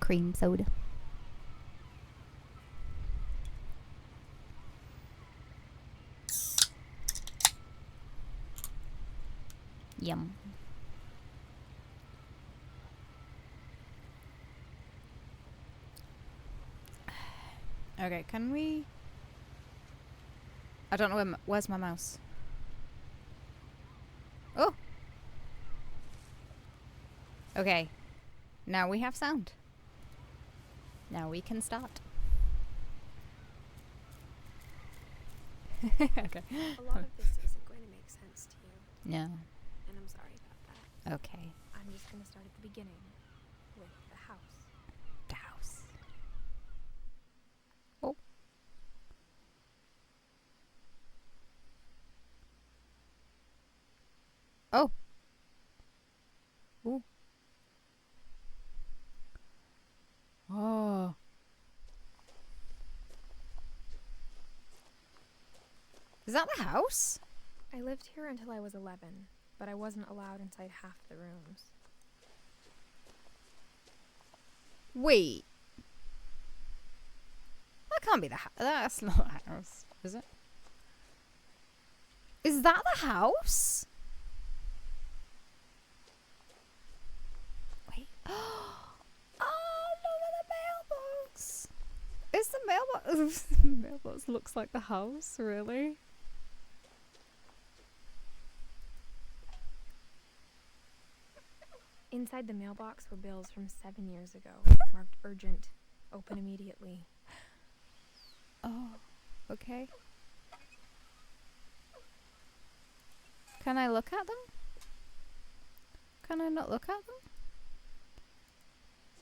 cream soda. Yum. Okay, can we... I don't know where's my mouse? Oh! Okay. Now we have sound. Now we can start. Okay. A lot of this isn't going to make sense to you. No. And I'm sorry about that. Okay. I'm just going to start at the beginning with the house. The house. Oh. Oh. Ooh. Oh. Is that the house? I lived here until I was 11, but I wasn't allowed inside half the rooms. Wait. That can't be the house. That's not the house, is it? Is that the house? Wait. Oh, look at the mailbox. Is the mailbox... the mailbox looks like the house, really? Inside the mailbox were bills from 7 years ago, marked urgent, open immediately. Oh, okay. Can I look at them? Can I not look at them?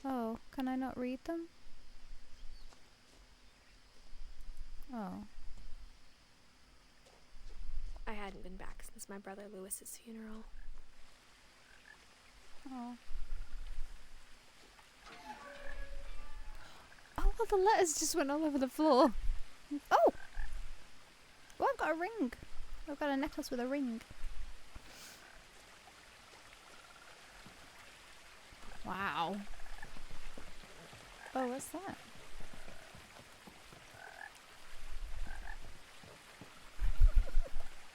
Oh, can I not read them? Oh. I hadn't been back since my brother Lewis's funeral. Oh. Oh, the letters just went all over the floor. Oh! Oh, I've got a ring. I've got a necklace with a ring. Wow. Oh, what's that?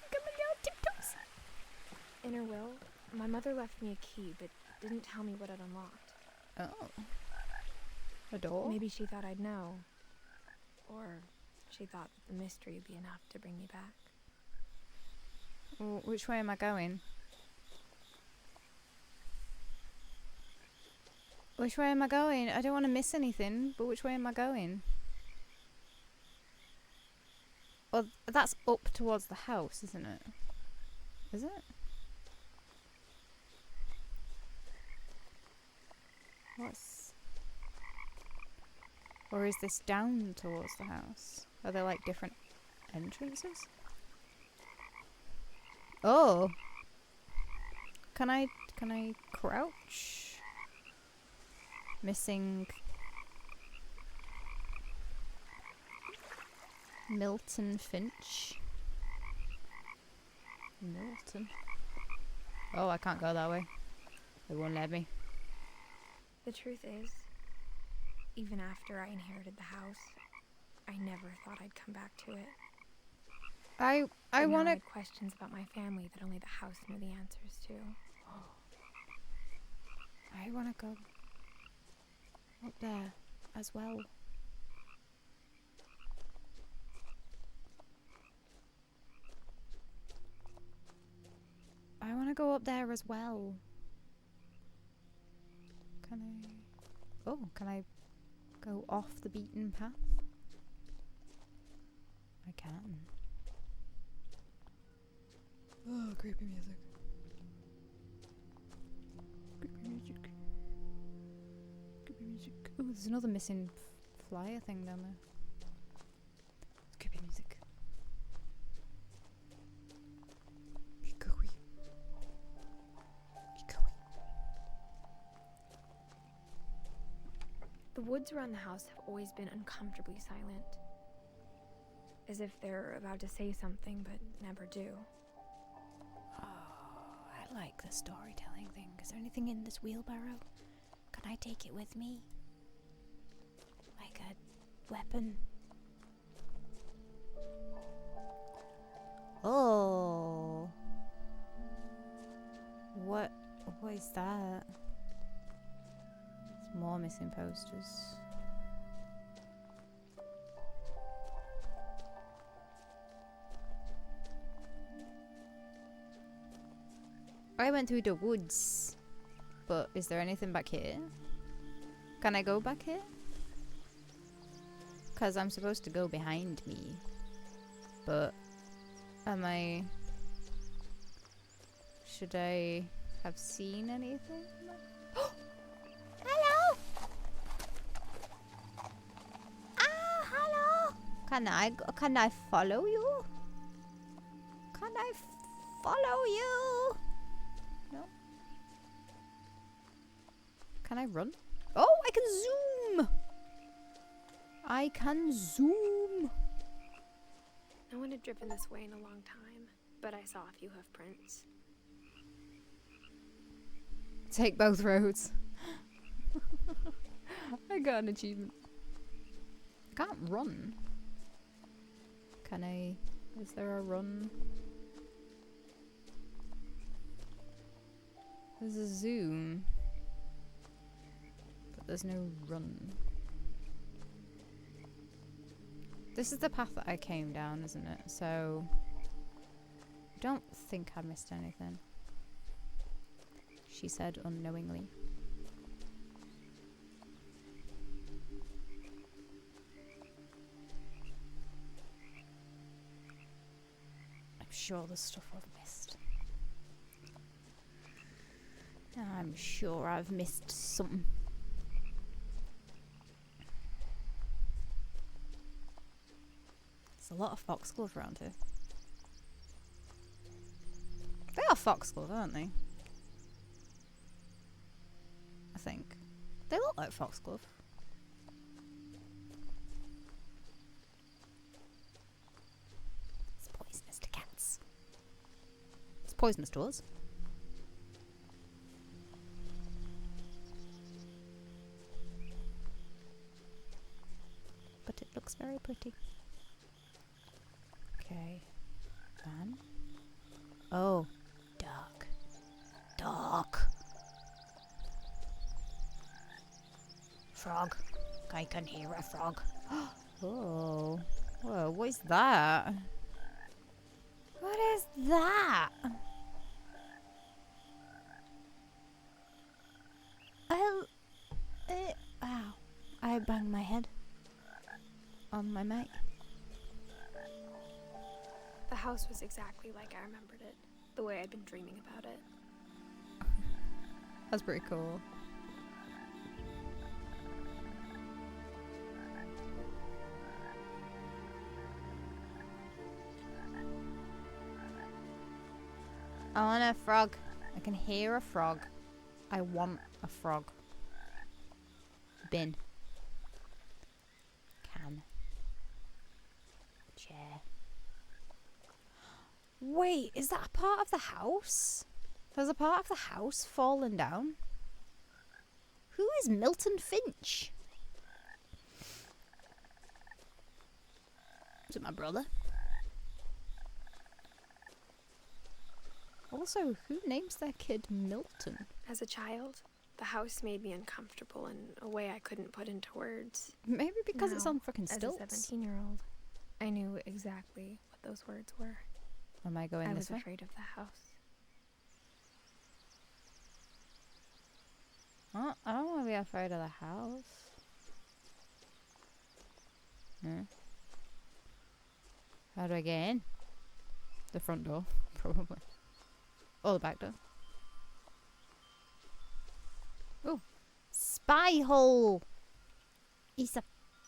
Look at my little tiptoes. In her will, my mother left me a key, but didn't tell me what it unlocked. Oh. A door? Maybe she thought I'd know. Or she thought that the mystery would be enough to bring me back. Well, which way am I going? Which way am I going? I don't want to miss anything, but which way am I going? Well, that's up towards the house, isn't it? Is it? What's... Or is this down towards the house? Are there like different entrances? Oh! Can I crouch? Missing Milton Finch. Milton. Oh, I can't go that way. They won't let me. The truth is, even after I inherited the house, I never thought I'd come back to it. I want I to... had questions about my family that only the house knew the answers to. I want to go up there as well. I want to go up there as well. Can I... Oh, can I go off the beaten path? I can. Oh, creepy music. Creepy music. Creepy music. Oh, there's another missing flyer thing down there. Creepy music. Echoey. Echoey. The woods around the house have always been uncomfortably silent. As if they're about to say something, but never do. Oh, I like the storytelling thing. Is there anything in this wheelbarrow? Can I take it with me? Like a weapon. Oh. What is that? There's more missing posters. I went through the woods, but is there anything back here? Can I go back here? Because I'm supposed to go behind me. But am I... Should I have seen anything? Hello! Ah, hello! Can I follow you? Can I follow you? No. Can I run? Oh, I can zoom! I can zoom! No one had driven this way in a long time, but I saw a few hoof prints. Take both roads. I got an achievement. I can't run. Can I? Is there a run? There's a zoom. But there's no run. This is the path that I came down, isn't it? So I don't think I missed anything. She said unknowingly. I'm sure there's stuff I've missed. I'm sure I've missed something. There's a lot of foxgloves around here. They are foxgloves, aren't they? I think. They look like foxglove. It's poisonous to cats. It's poisonous to us. But it looks very pretty. Okay. Van. Oh. Dark. Dark. Frog. I can hear a frog. Oh. Whoa, what is that? What is that? Ow. I banged my head on my mic. The house was exactly like I remembered it, the way I'd been dreaming about it. That's pretty cool. I want a frog. I can hear a frog. I want a frog. Bin. Can. Chair. Wait, is that a part of the house? Has a part of the house fallen down? Who is Milton Finch? Is it my brother? Also, who names their kid Milton? As a child, the house made me uncomfortable in a way I couldn't put into words. Maybe because it's Now, on fucking stilts. As a 17-year-old, I knew exactly what those words were. Am I going this way? I was afraid of the house. Oh, I don't want to be afraid of the house. No. How do I get in? The front door, probably. Or the back door. Oh. Spy hole! It's a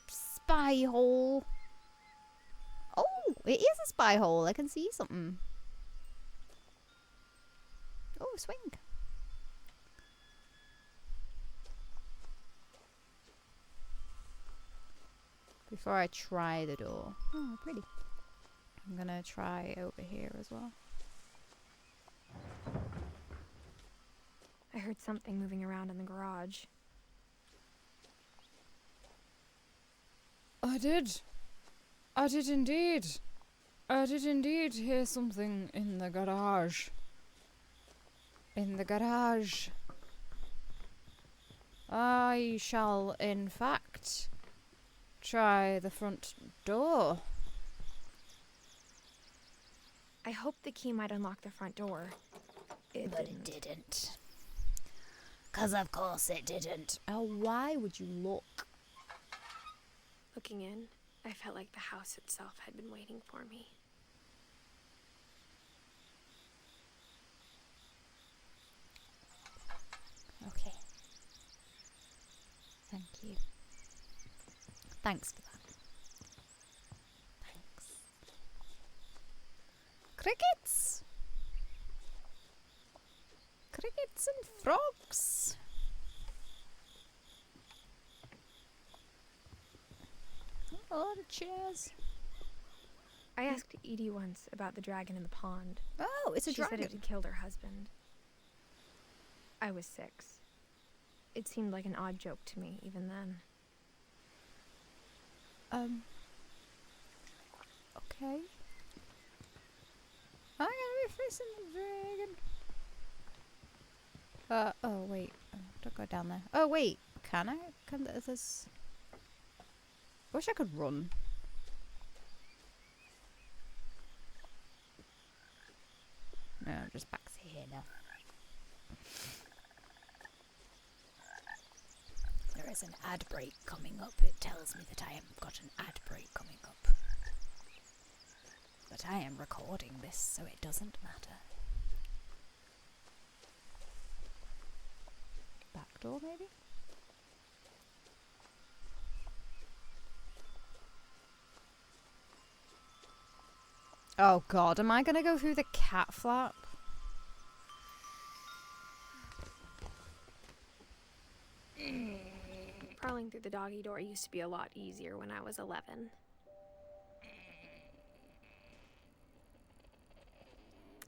spy hole. Oh, it is a spy hole. I can see something. Oh, swing. Before I try the door. Oh, pretty. I'm gonna try over here as well. I heard something moving around in the garage. I did. I did indeed. I did indeed hear something in the garage. In the garage. I shall, in fact, try the front door. I hoped the key might unlock the front door. But it didn't. 'Cause of course it didn't. Oh, why would you look? Looking in, I felt like the house itself had been waiting for me. Okay. Thank you. Thanks for that. Thanks. Crickets! Crickets and frogs. A lot of chairs. I asked Edie once about the dragon in the pond. Oh, it's a She dragon. said it had killed her husband. I was 6. It seemed like an odd joke to me even then. Okay. I'm gonna be facing the dragon. Oh wait. Don't go down there. Oh wait. Can I? Can this? I wish I could run. No, I'm just back to here now. There is an ad break coming up. It tells me that I have got an ad break coming up. But I am recording this, so it doesn't matter. Back door, maybe? Oh god, am I gonna go through the cat flap? Crawling through the doggy door used to be a lot easier when I was 11.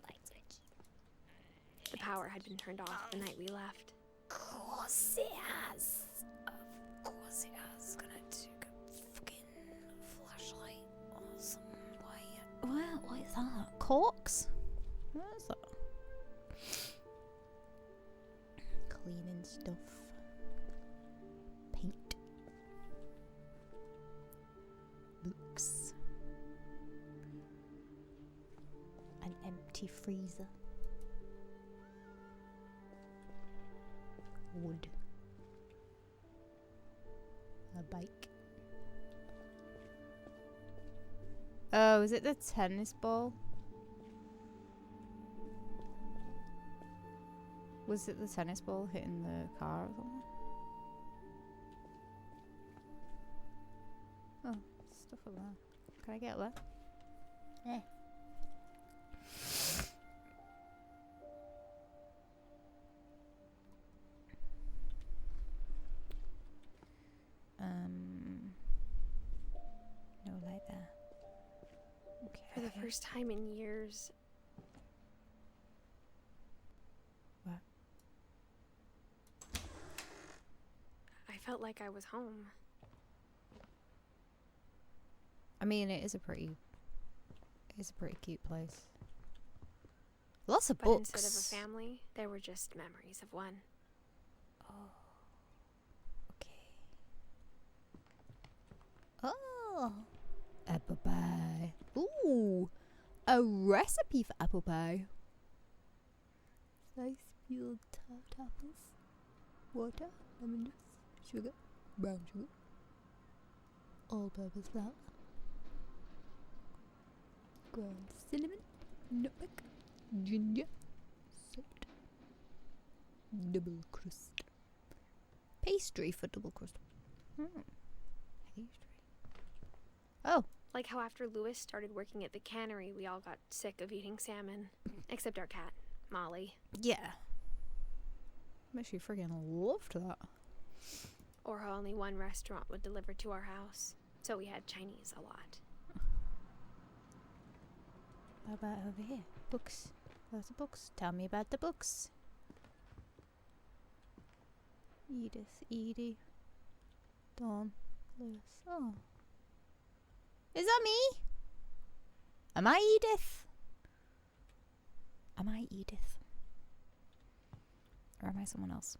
Light switch. The power had been turned off the night we left. Of course it has. Of course it has. Gonna take a fucking flashlight or some wire. What is that? Corks? What is that? Cleaning stuff. Paint. Books. An empty freezer. Wood. A bike. Oh, is it the tennis ball? Was it the tennis ball hitting the car or something? Oh, stuff up there. Can I get there? Yeah. No light there. Okay. For the first time in years, What? I felt like I was home. I mean, it is a pretty cute place. Lots of But books. instead of a family, there were just memories of one. Oh. Okay. Oh. Apple pie. Ooh. A recipe for apple pie. Slice peeled tart apples. Water, lemon juice, sugar, brown sugar, all-purpose flour, ground cinnamon, nutmeg, ginger, salt, double crust. Pastry for double crust. Pastry. Oh. Like how after Lewis started working at the cannery, we all got sick of eating salmon. Except our cat, Molly. Yeah. I bet she friggin' loved that. Or how only one restaurant would deliver to our house. So we had Chinese a lot. How about over here? Books. Lots of books. Tell me about the books. Edith, Edie, Dawn, Lewis. Oh. Is that me? Am I Edith? Am I Edith? Or am I someone else?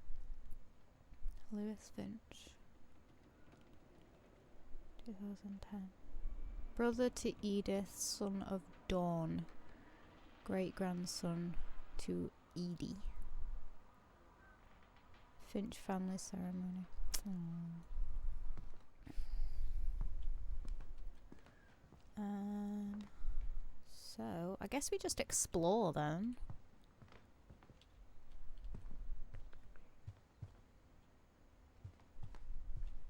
Lewis Finch. 2010. Brother to Edith, son of Dawn. Great grandson to Edie. Finch family ceremony. So I guess we just explore then.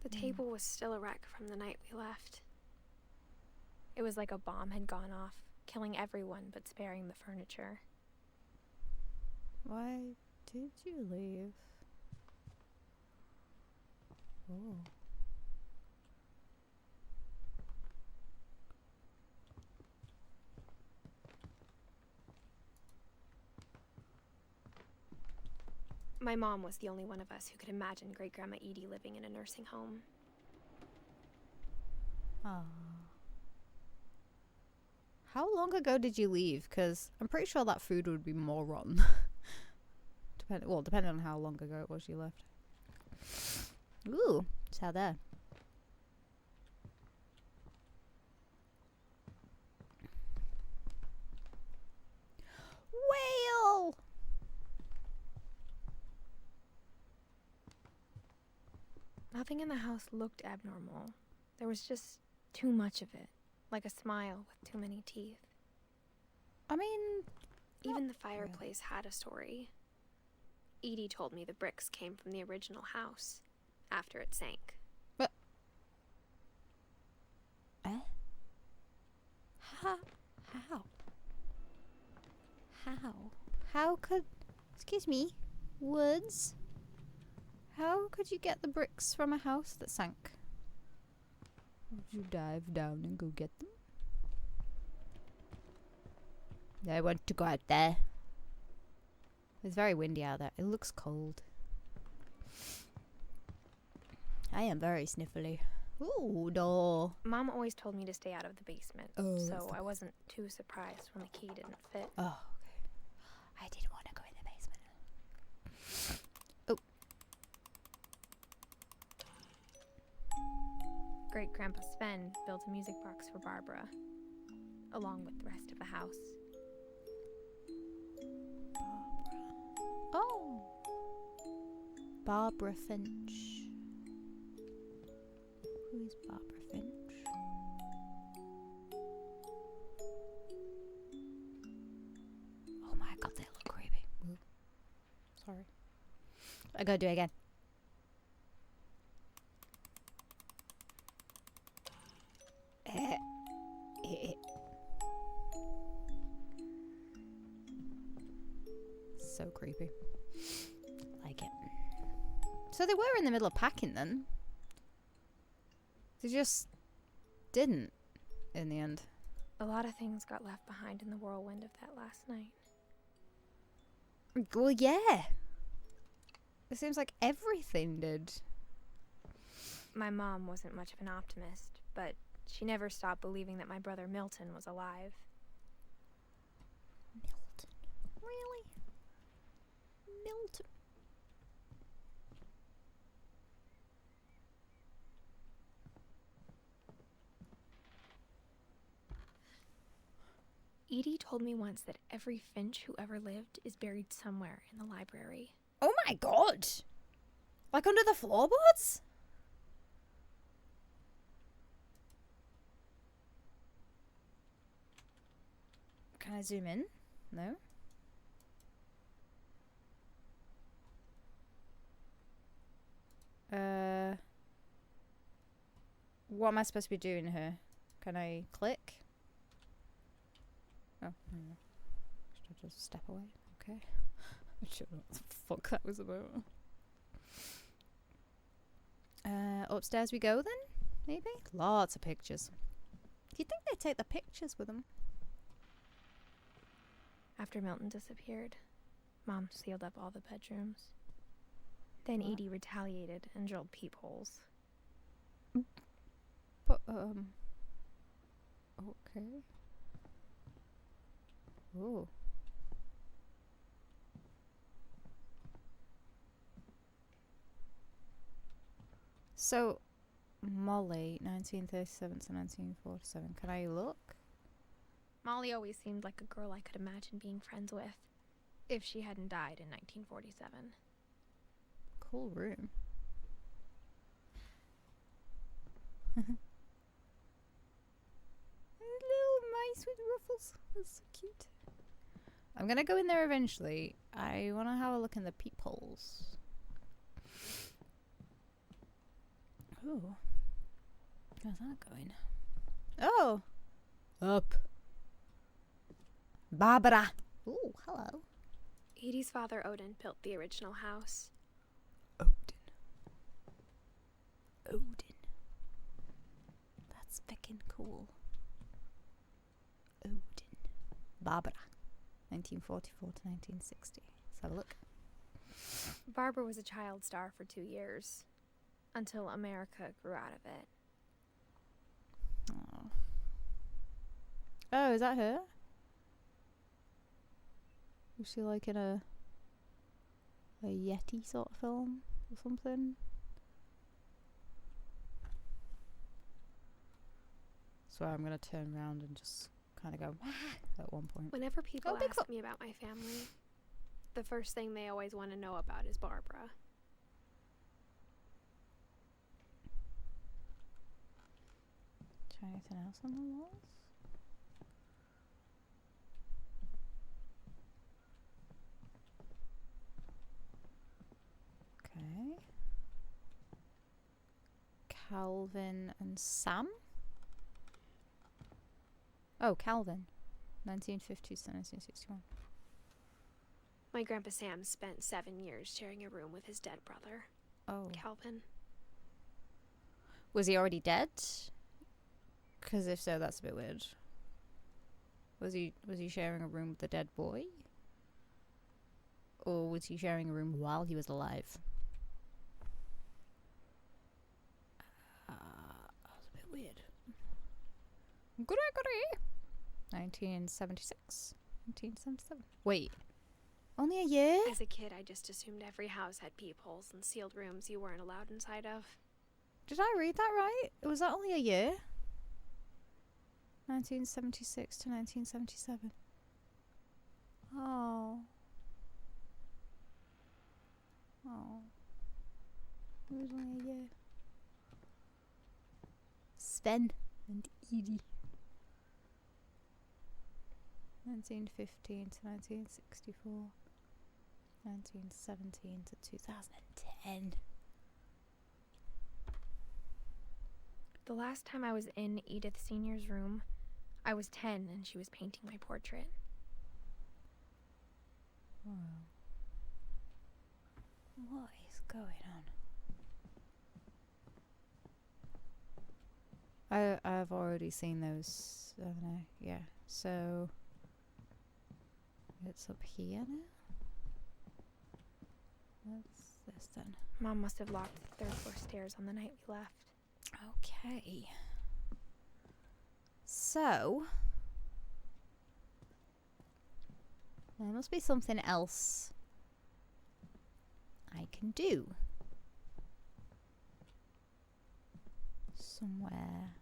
The table was still a wreck from the night we left. It was like a bomb had gone off, killing everyone but sparing the furniture. Why did you leave? Oh. My mom was the only one of us who could imagine Great-Grandma Edie living in a nursing home. Ah. How long ago did you leave? Because I'm pretty sure that food would be more rotten. Depending on how long ago it was you left. Ooh, it's out there. Whale! Nothing in the house looked abnormal. There was just too much of it, like a smile with too many teeth. I mean, even the fireplace had a story. Edie told me the bricks came from the original house, after it sank. But... How? How could... Excuse me? Woods? How could you get the bricks from a house that sank? Would you dive down and go get them? I want to go out there. It's very windy out there. It looks cold. I am very sniffly. Ooh, door. Mom always told me to stay out of the basement, so I wasn't too surprised when the key didn't fit. Oh, okay. I didn't want to go in the basement. Oh. Great-Grandpa Sven built a music box for Barbara, along with the rest of the house. Oh. Barbara Finch. Who is Barbara Finch? Oh my god, they look creepy. Ooh. Sorry. I gotta do it again. So creepy. Like it. So they were in the middle of packing then. They just didn't in the end. A lot of things got left behind in the whirlwind of that last night. Well, yeah. It seems like everything did. My mom wasn't much of an optimist, but she never stopped believing that my brother Milton was alive. Milton? Really? Milton? Edie told me once that every Finch who ever lived is buried somewhere in the library. Oh my god! Like under the floorboards? Can I zoom in? No? What am I supposed to be doing here? Can I click? Oh, no. Should I just step away? Okay. I don't know what the fuck that was about. Upstairs we go then? Maybe? Lots of pictures. Do you think they take the pictures with them? After Milton disappeared, Mom sealed up all the bedrooms. Then Edie retaliated and drilled peepholes. But, Okay. Ooh. So, Molly, 1937 to 1947. Can I look? Molly always seemed like a girl I could imagine being friends with, if she hadn't died in 1947. Cool room. Little mice with ruffles. That's so cute. I'm gonna go in there eventually. I want to have a look in the peepholes. Ooh. How's that going? Oh! Up. Barbara! Ooh, hello. Edie's father, Odin, built the original house. Odin. That's fucking cool. Odin. Barbara. 1944 to 1960. Let's have a look. Barbara was a child star for 2 years, until America grew out of it. Aww. Oh, is that her? Was she like in a Yeti sort of film or something? So I'm gonna turn around and just kind of go at one point. Whenever people Oh, ask me about my family, the first thing they always want to know about is Barbara. Try anything else on the walls? Okay. Calvin and Sam? Oh, Calvin. 1950s to 1961. My Grandpa Sam spent 7 years sharing a room with his dead brother, Oh. Calvin. Was he already dead? Because if so, that's a bit weird. Was he sharing a room with the dead boy? Or was he sharing a room while he was alive? That was a bit weird. Gregory! 1976. 1977. Wait. Only a year? As a kid, I just assumed every house had peepholes and sealed rooms you weren't allowed inside of. Did I read that right? Was that only a year? 1976 to 1977. Oh. Oh. It was only a year. Sven and Edie. 1915 to 1964. 1917 to 2010. The last time I was in Edith Sr.'s room, I was 10 and she was painting my portrait. Wow. What is going on? I've already seen those, haven't I? Yeah. So it's up here now. What's this then? Mom must have locked the 3rd floor stairs on the night we left. Okay. So there must be something else I can do somewhere.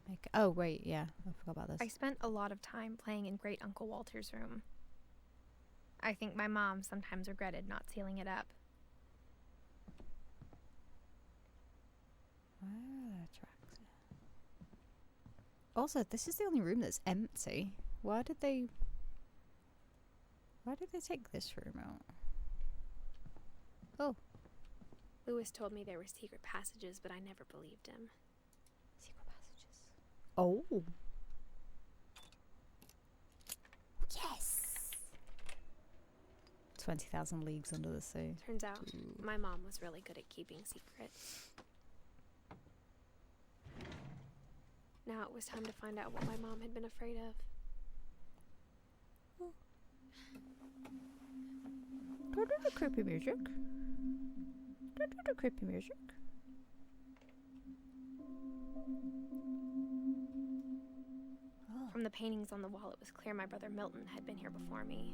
Like, oh wait, yeah, I forgot about this. I spent a lot of time playing in Great Uncle Walter's room. I think my mom sometimes regretted not sealing it up. Where are the tracks? Also, this is the only room that's empty. Why did they take this room out? Oh. Lewis told me there were secret passages, but I never believed him. Secret passages. Oh. Yes. 20,000 Leagues Under the Sea. Turns out, Ooh. my mom was really good at keeping secrets. Now it was time to find out what my mom had been afraid of. Don't do the creepy music. Don't do the creepy music. From the paintings on the wall, it was clear my brother Milton had been here before me.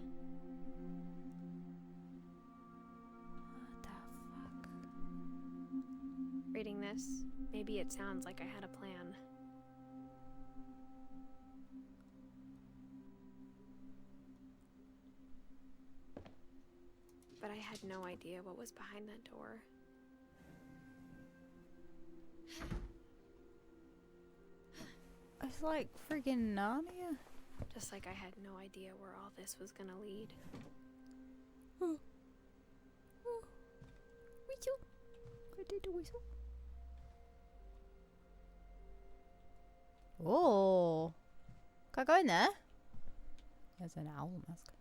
What the fuck? Reading this, maybe it sounds like I had a plan. But I had no idea what was behind that door. It's like friggin' Narnia. Just like I had no idea where all this was gonna lead. Whistle. I did a whistle. Oh. Can I go in there? There's an owl mask.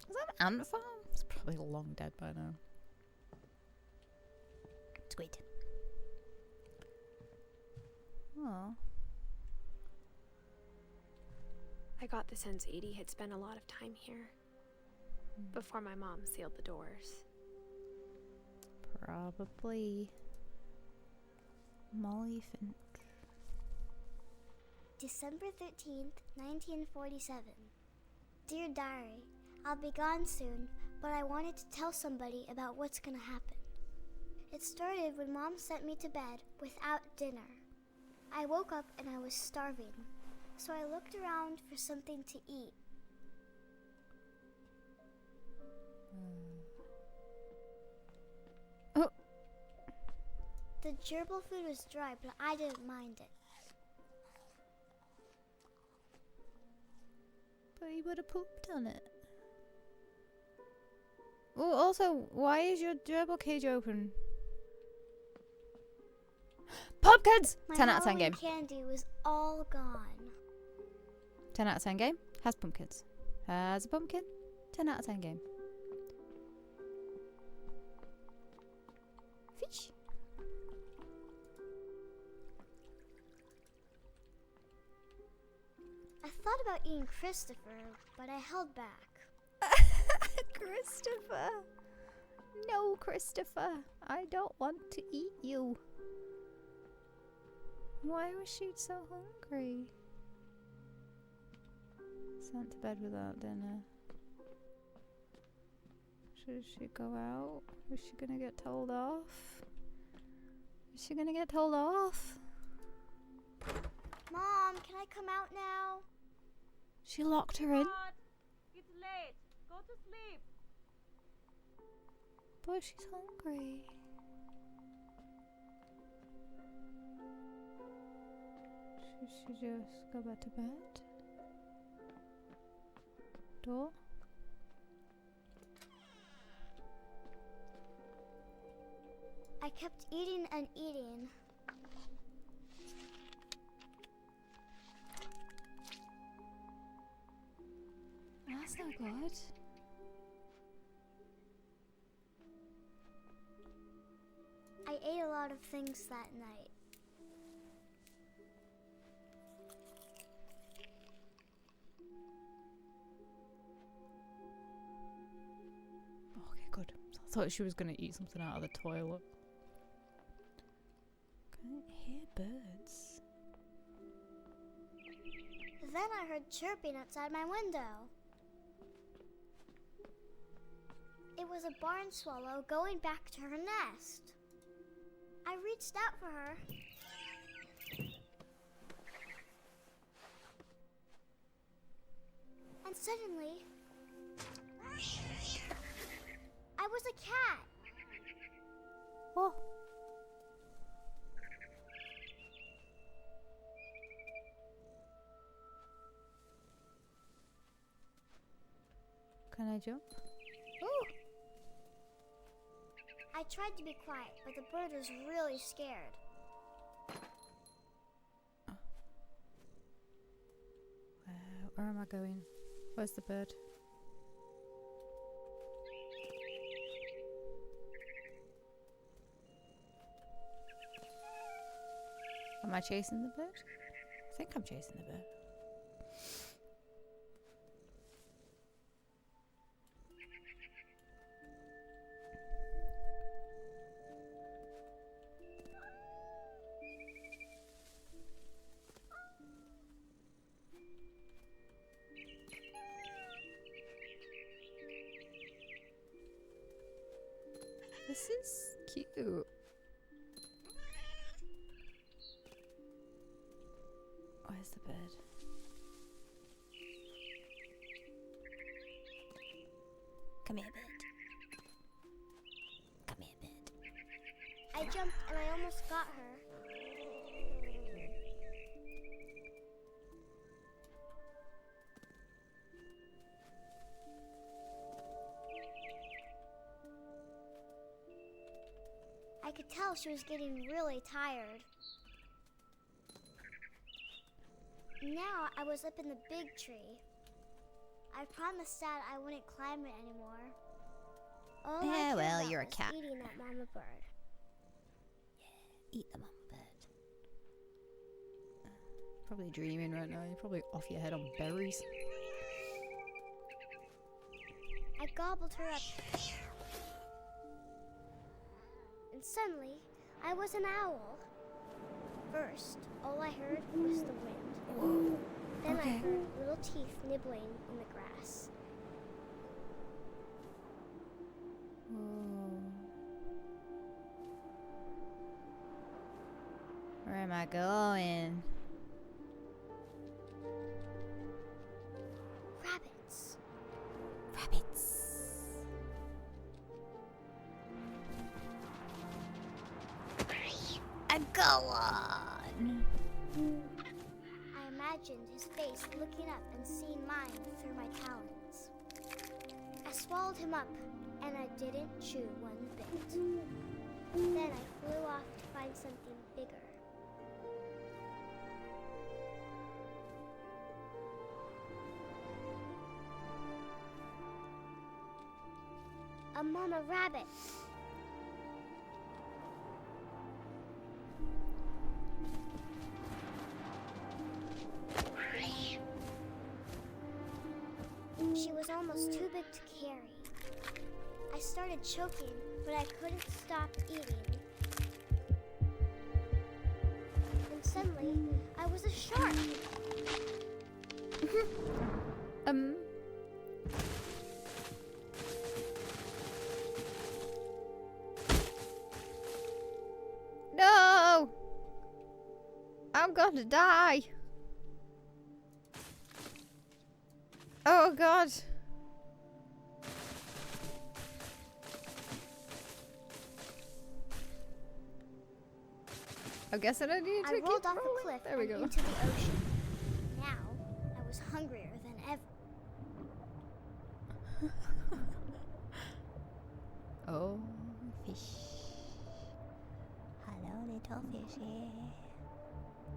Is that an ant farm? It's probably long dead by now. Squid. Oh. I got the sense Edie had spent a lot of time here before my mom sealed the doors. Probably Molly Finch. December 13th, 1947. Dear Diary, I'll be gone soon, but I wanted to tell somebody about what's gonna happen. It started when Mom sent me to bed without dinner. I woke up and I was starving, so I looked around for something to eat. Oh. The gerbil food was dry, but I didn't mind it. But you would have pooped on it. Oh, also, why is your gerbil cage open? Pumpkins! My 10 out of 10 Halloween game. candy was all gone. 10 out of 10 game. Has pumpkins. Has a pumpkin. 10 out of 10 game. Fish. I thought about eating Christopher, but I held back. Christopher. No, Christopher. I don't want to eat you. Why was she so hungry? Sent to bed without dinner. Should she go out? Is she gonna get told off? Is she gonna get told off? Mom, can I come out now? She locked her in. It's late. Go to sleep. But she's hungry. Should she just go back to bed? Door? I kept eating and eating. That's not good. I ate a lot of things that night. Okay, good. I thought she was gonna eat something out of the toilet. Can't hear birds. Then I heard chirping outside my window. It was a barn swallow going back to her nest. I reached out for her. And suddenly, I was a cat. Oh. Can I jump? Oh. I tried to be quiet, but the bird was really scared. Where am I going? Where's the bird? Am I chasing the bird? I think I'm chasing the bird. This is cute. Where's the bird? Come here, bird. Come here, bird. I jumped and I almost got her. I could tell she was getting really tired. Now I was up in the big tree. I promised Dad I wouldn't climb it anymore. All I Yeah, cared well, about you're a was cat. eating that mama bird. Eat the mama bird. Probably dreaming right now. You're probably off your head on berries. I gobbled her up. And suddenly, I was an owl. First, all I heard was the wind. Whoa. Then I Okay. heard little teeth nibbling in the grass. Whoa. Where am I going? Rabbits. Rabbits. And go on. I imagined his face looking up and seeing mine through my talons. I swallowed him up, and I didn't chew one bit. Then I flew off to find something bigger. A mama rabbit. She was almost too big to carry. I started choking, but I couldn't stop eating. And suddenly, I was a shark. No! I'm gonna die. Oh god. I'm guessing I need to I keep rolled off rolling. the cliff There we and go. into the ocean. Now, I was hungrier than ever. Oh, fish. Hello, little fishy.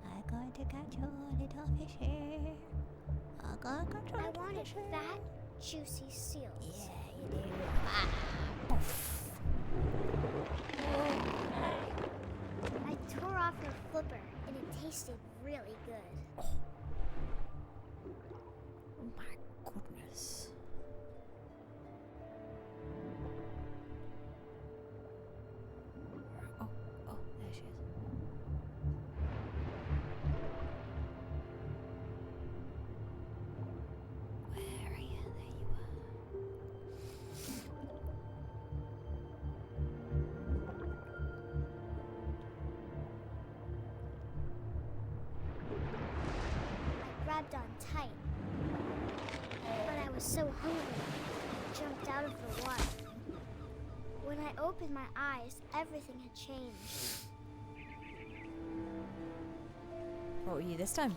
I'm going to catch you, little fishy. I'm going to catch you, I little wanted fishy. fat, juicy seals. Yeah, you do. Ah, poof. I tore off her flipper, and it tasted really good. Oh my goodness. Oh, there she is. Where are you? There you I grabbed on tight. But I was so hungry, I jumped out of the water. When I opened my eyes, everything had changed. What were you this time?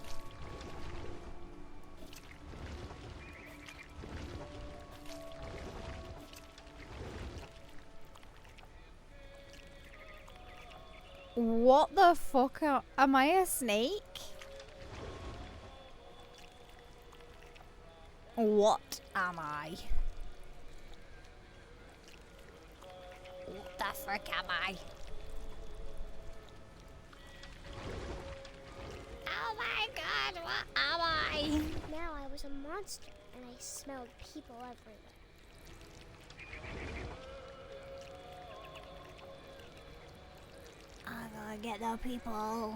What the fuck? Am I a snake? What am I? What the frick am I? Oh my god, what am I? Now I was a monster, and I smelled people everywhere. I'm gonna get the people.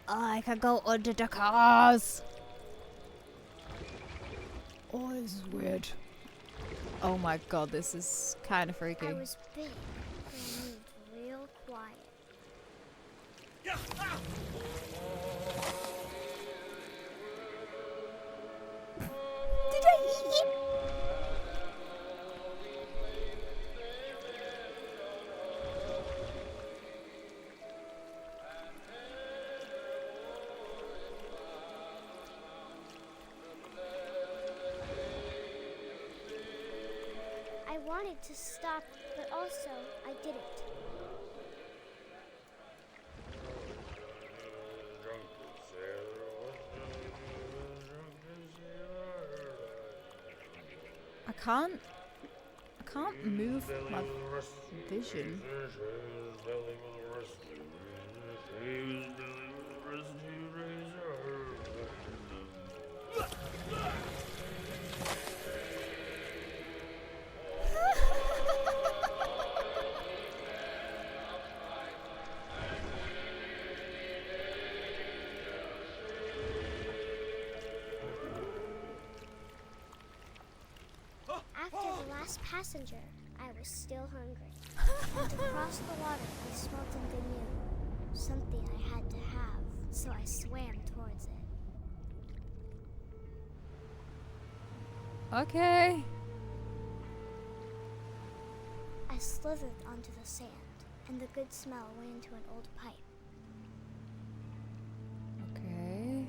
Oh, I can go under the cars. Oh, this is weird. Oh my god, this is kind of freaky. I was big, but I moved real quiet. Did I eat it? I wanted to stop, but also I didn't. I can't move my vision. After the last passenger, I was still hungry. And to cross the water, I smelled something new. Something I had to have, so I swam towards it. Okay. I slithered onto the sand, and the good smell went into an old pipe. Okay.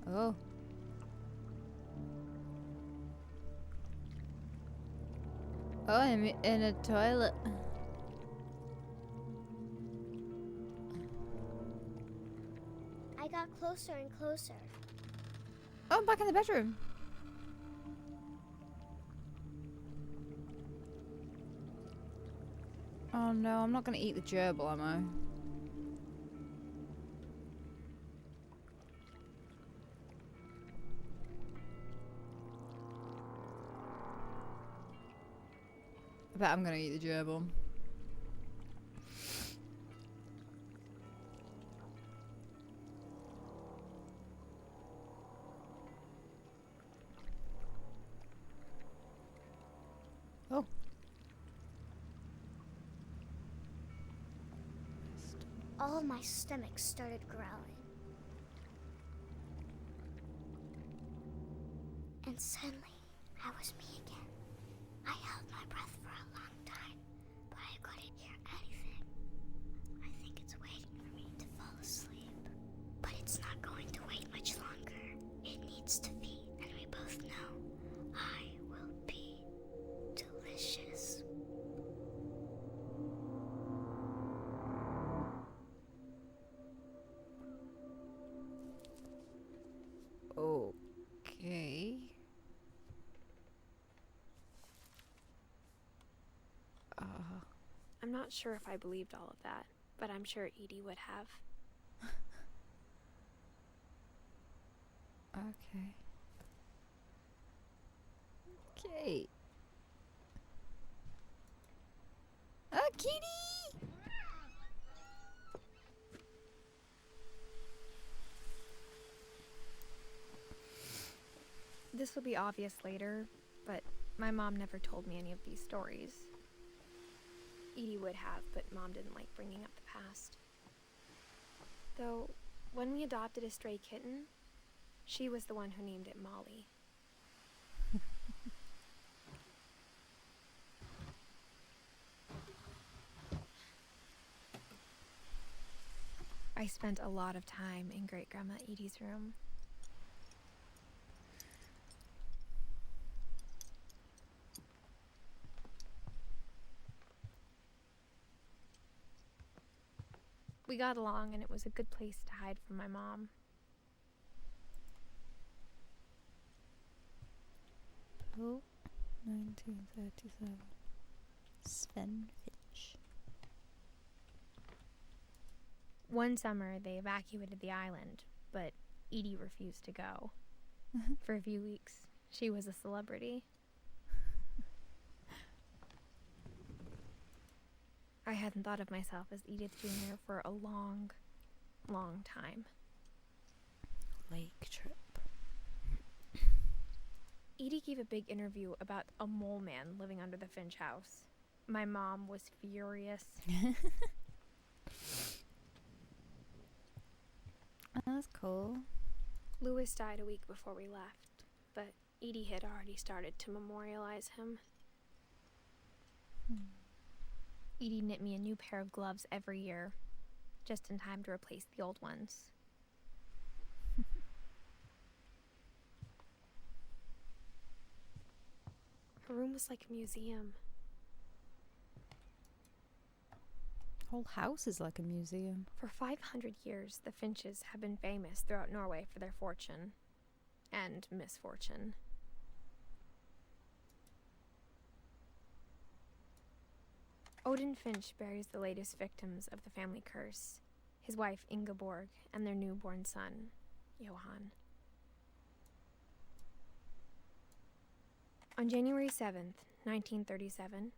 Oh. Oh, I'm in a toilet. I got closer and closer. Oh, I'm back in the bedroom. Oh no, I'm not gonna eat the gerbil, am I? I bet I'm gonna eat the gerbil. Oh. All my stomach started growling. And suddenly, I was me again. I held my breath for a long time, but I couldn't hear anything. I think it's waiting for me to fall asleep. But it's not going to wait much longer. It needs to feed, and we both know I will be delicious. Okay. I'm not sure if I believed all of that, but I'm sure Edie would have. Okay. Okay. Oh, kitty! This will be obvious later, but my mom never told me any of these stories. Edie would have, but Mom didn't like bringing up the past. Though, when we adopted a stray kitten, she was the one who named it Molly. I spent a lot of time in Great-Grandma Edie's room. We got along, and it was a good place to hide from my mom. Oh, 1937. Sven Finch. One summer, they evacuated the island, but Edie refused to go. For a few weeks, she was a celebrity. I hadn't thought of myself as Edith Jr. for a long, long time. Lake trip. Edie gave a big interview about a mole man living under the Finch house. My mom was furious. That's cool. Lewis died a week before we left, but Edie had already started to memorialize him. Edie knit me a new pair of gloves every year, just in time to replace the old ones. Her room was like a museum. Whole house is like a museum. For 500 years, the Finches have been famous throughout Norway for their fortune and misfortune. Odin Finch buries the latest victims of the family curse, his wife Ingeborg and their newborn son, Johan. On January 7th, 1937,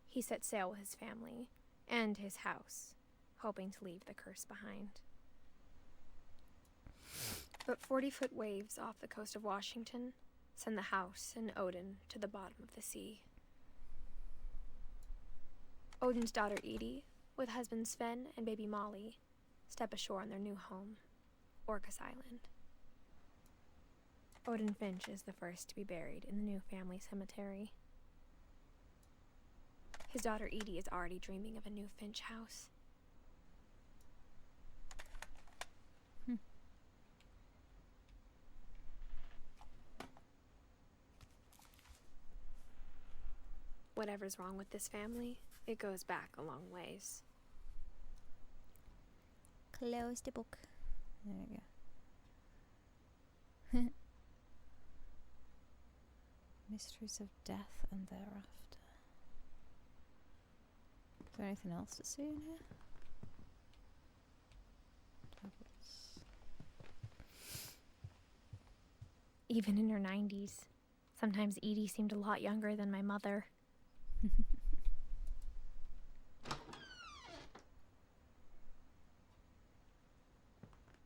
he set sail with his family and his house, hoping to leave the curse behind. But 40-foot waves off the coast of Washington send the house and Odin to the bottom of the sea. Odin's daughter Edie, with husband Sven and baby Molly, step ashore on their new home, Orcas Island. Odin Finch is the first to be buried in the new family cemetery. His daughter Edie is already dreaming of a new Finch house. Whatever's wrong with this family, it goes back a long ways. Close the book. There we go. Mysteries of death and thereafter. Is there anything else to see in here? Tablets. Even in her 90s, sometimes Edie seemed a lot younger than my mother.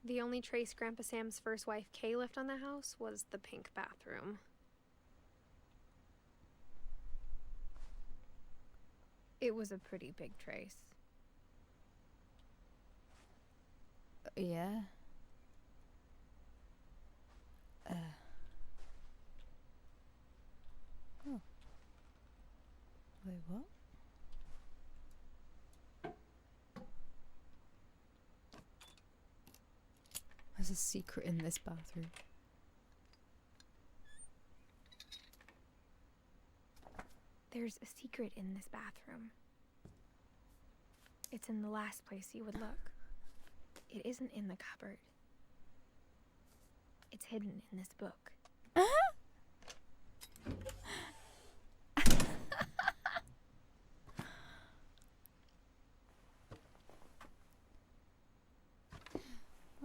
The only trace Grandpa Sam's first wife, Kay, left on the house was the pink bathroom. It was a pretty big trace. Yeah. Oh. Wait, what? There's a secret in this bathroom. There's a secret in this bathroom. It's in the last place you would look. It isn't in the cupboard. It's hidden in this book.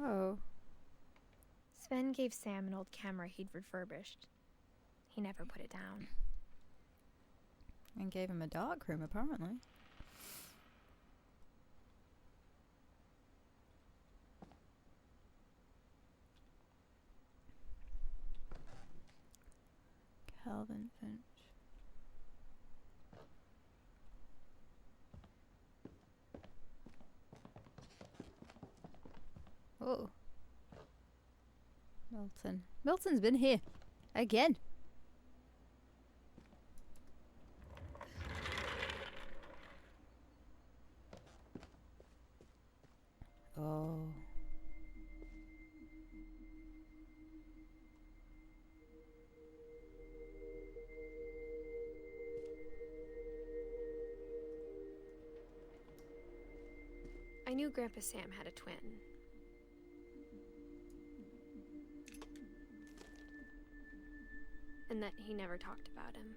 Oh. Sven gave Sam an old camera he'd refurbished. He never put it down. And gave him a dark room, apparently. Calvin Finch. Oh. Milton. Milton's been here. Again. Oh. I knew Grandpa Sam had a twin. And that he never talked about him.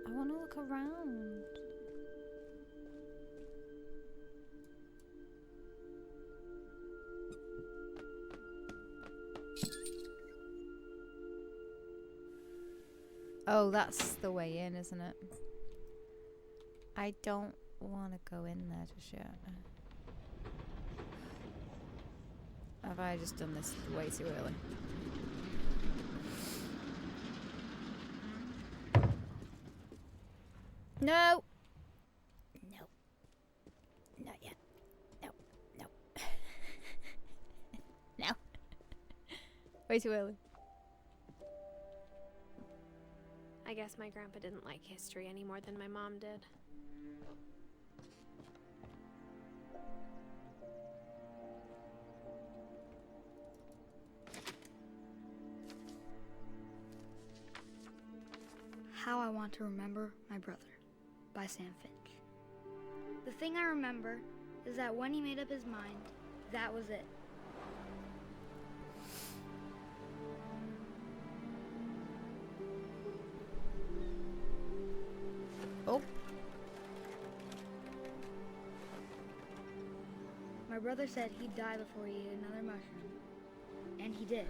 I want to look around. Oh, that's the way in, isn't it? I don't want to go in there just yet. Have I just done this way too early? No! No. Not yet. No. No. No. Way too early. I guess my grandpa didn't like history any more than my mom did. How I Want to Remember My Brother by Sam Finch. The thing I remember is that when he made up his mind, that was it. Oh. My brother said he'd die before he ate another mushroom, and he did.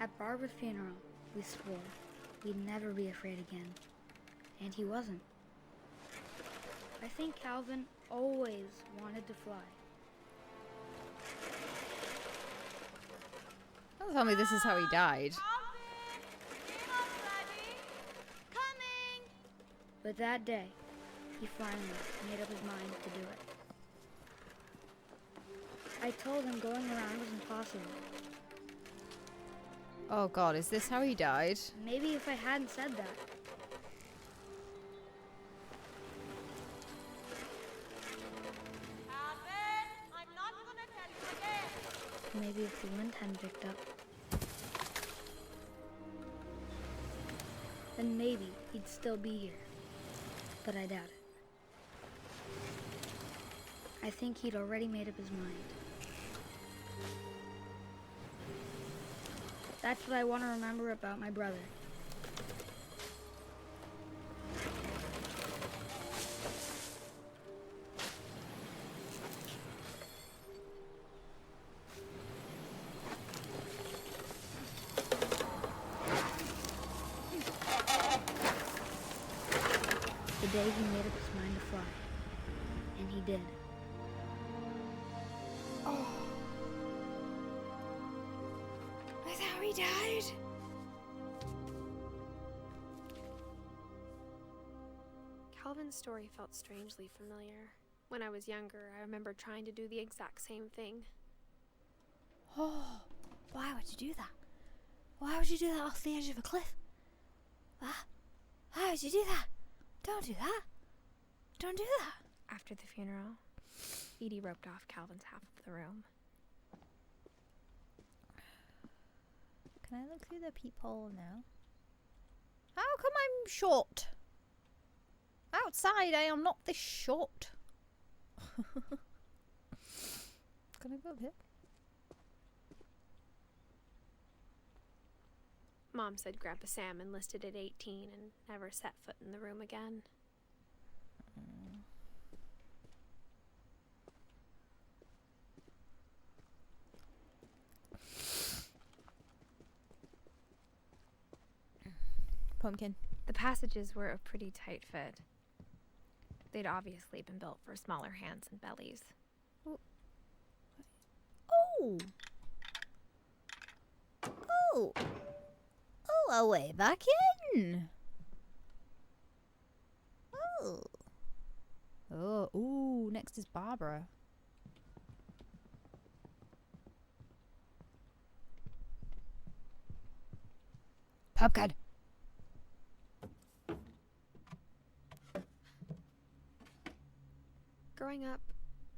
At Barbara's funeral, we swore we'd never be afraid again, and he wasn't. I think Calvin always wanted to fly. Don't tell me this is how he died. But that day, he finally made up his mind to do it. I told him going around was impossible. Oh god, is this how he died? Maybe if I hadn't said that. Calvin, I'm not gonna tell you again. Maybe if the wind hadn't picked up. Then maybe he'd still be here. But I doubt it. I think he'd already made up his mind. That's what I want to remember about my brother. The day he made up his mind to fly. And he did. Oh. That's how he died? Calvin's story felt strangely familiar. When I was younger, I remember trying to do the exact same thing. Oh, why would you do that? Why would you do that off the edge of a cliff? Why would you do that? Don't do that. Don't do that. After the funeral, Edie roped off Calvin's half of the room. Can I look through the peephole now? How come I'm short? Outside I am not this short. Can I go up here? Mom said Grandpa Sam enlisted at 18 and never set foot in the room again. Pumpkin. The passages were a pretty tight fit. They'd obviously been built for smaller hands and bellies. Oh! Oh! Oh, a way back in! Oh! Oh, ooh, next is Barbara. Pumpkin! Growing up,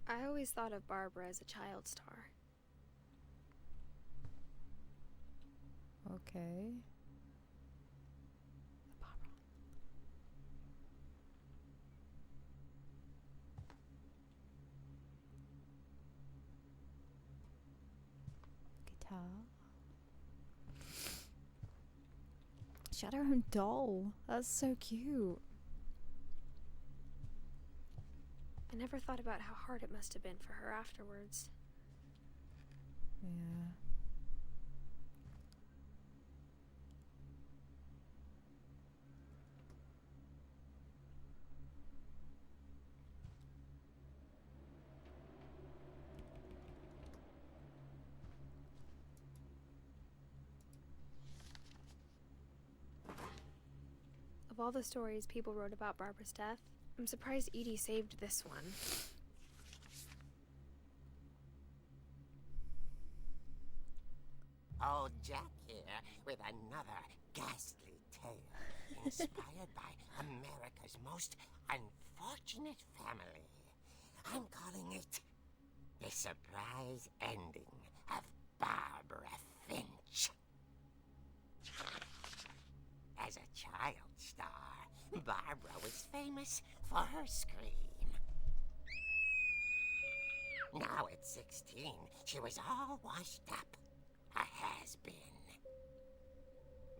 I always thought of Barbara as a child star. Okay. Barbara. Guitar. She had her own doll. That's so cute. I never thought about how hard it must have been for her afterwards. Yeah. Of all the stories people wrote about Barbara's death, I'm surprised Edie saved this one. Old Jack here with another ghastly tale inspired by America's most unfortunate family. I'm calling it The Surprise Ending of Barbara Finch. As a child star, Barbara was famous for her scream. Now at 16, she was all washed up. A has-been.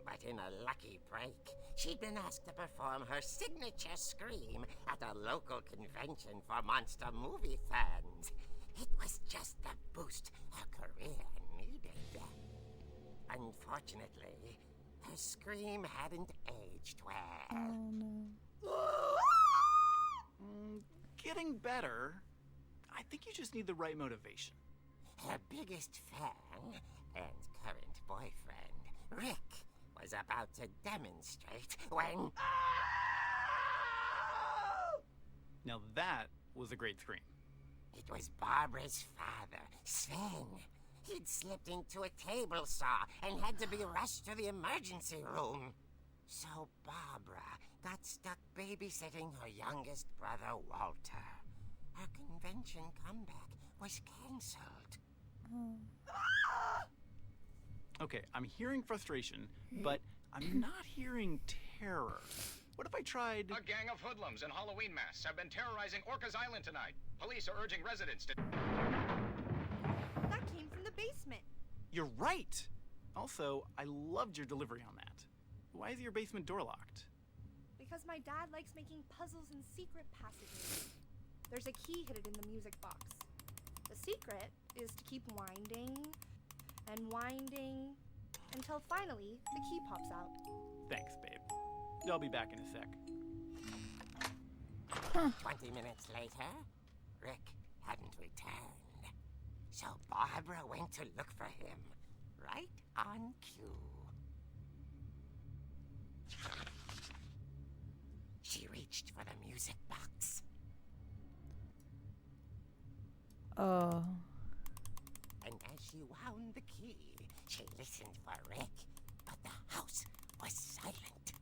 But in a lucky break, she'd been asked to perform her signature scream at a local convention for monster movie fans. It was just the boost her career needed. Unfortunately, her scream hadn't aged well. Oh no. Getting better. I think you just need the right motivation. Her biggest fan and current boyfriend, Rick, was about to demonstrate when... Now that was a great scream. It was Barbara's father, Sven. He'd slipped into a table saw and had to be rushed to the emergency room. So Barbara got stuck babysitting her youngest brother, Walter. Her convention comeback was cancelled. Okay, I'm hearing frustration, but I'm not hearing terror. What if I tried... A gang of hoodlums in Halloween masks have been terrorizing Orcas Island tonight. Police are urging residents to... That came from the basement. You're right! Also, I loved your delivery on that. Why is your basement door locked? Because my dad likes making puzzles and secret passages. There's a key hidden in the music box. The secret is to keep winding and winding until finally the key pops out. Thanks, babe. I'll be back in a sec. 20 minutes later, Rick hadn't returned. So Barbara went to look for him, right on cue. She reached for the music box. Oh. And as she wound the key, she listened for Rick, but the house was silent.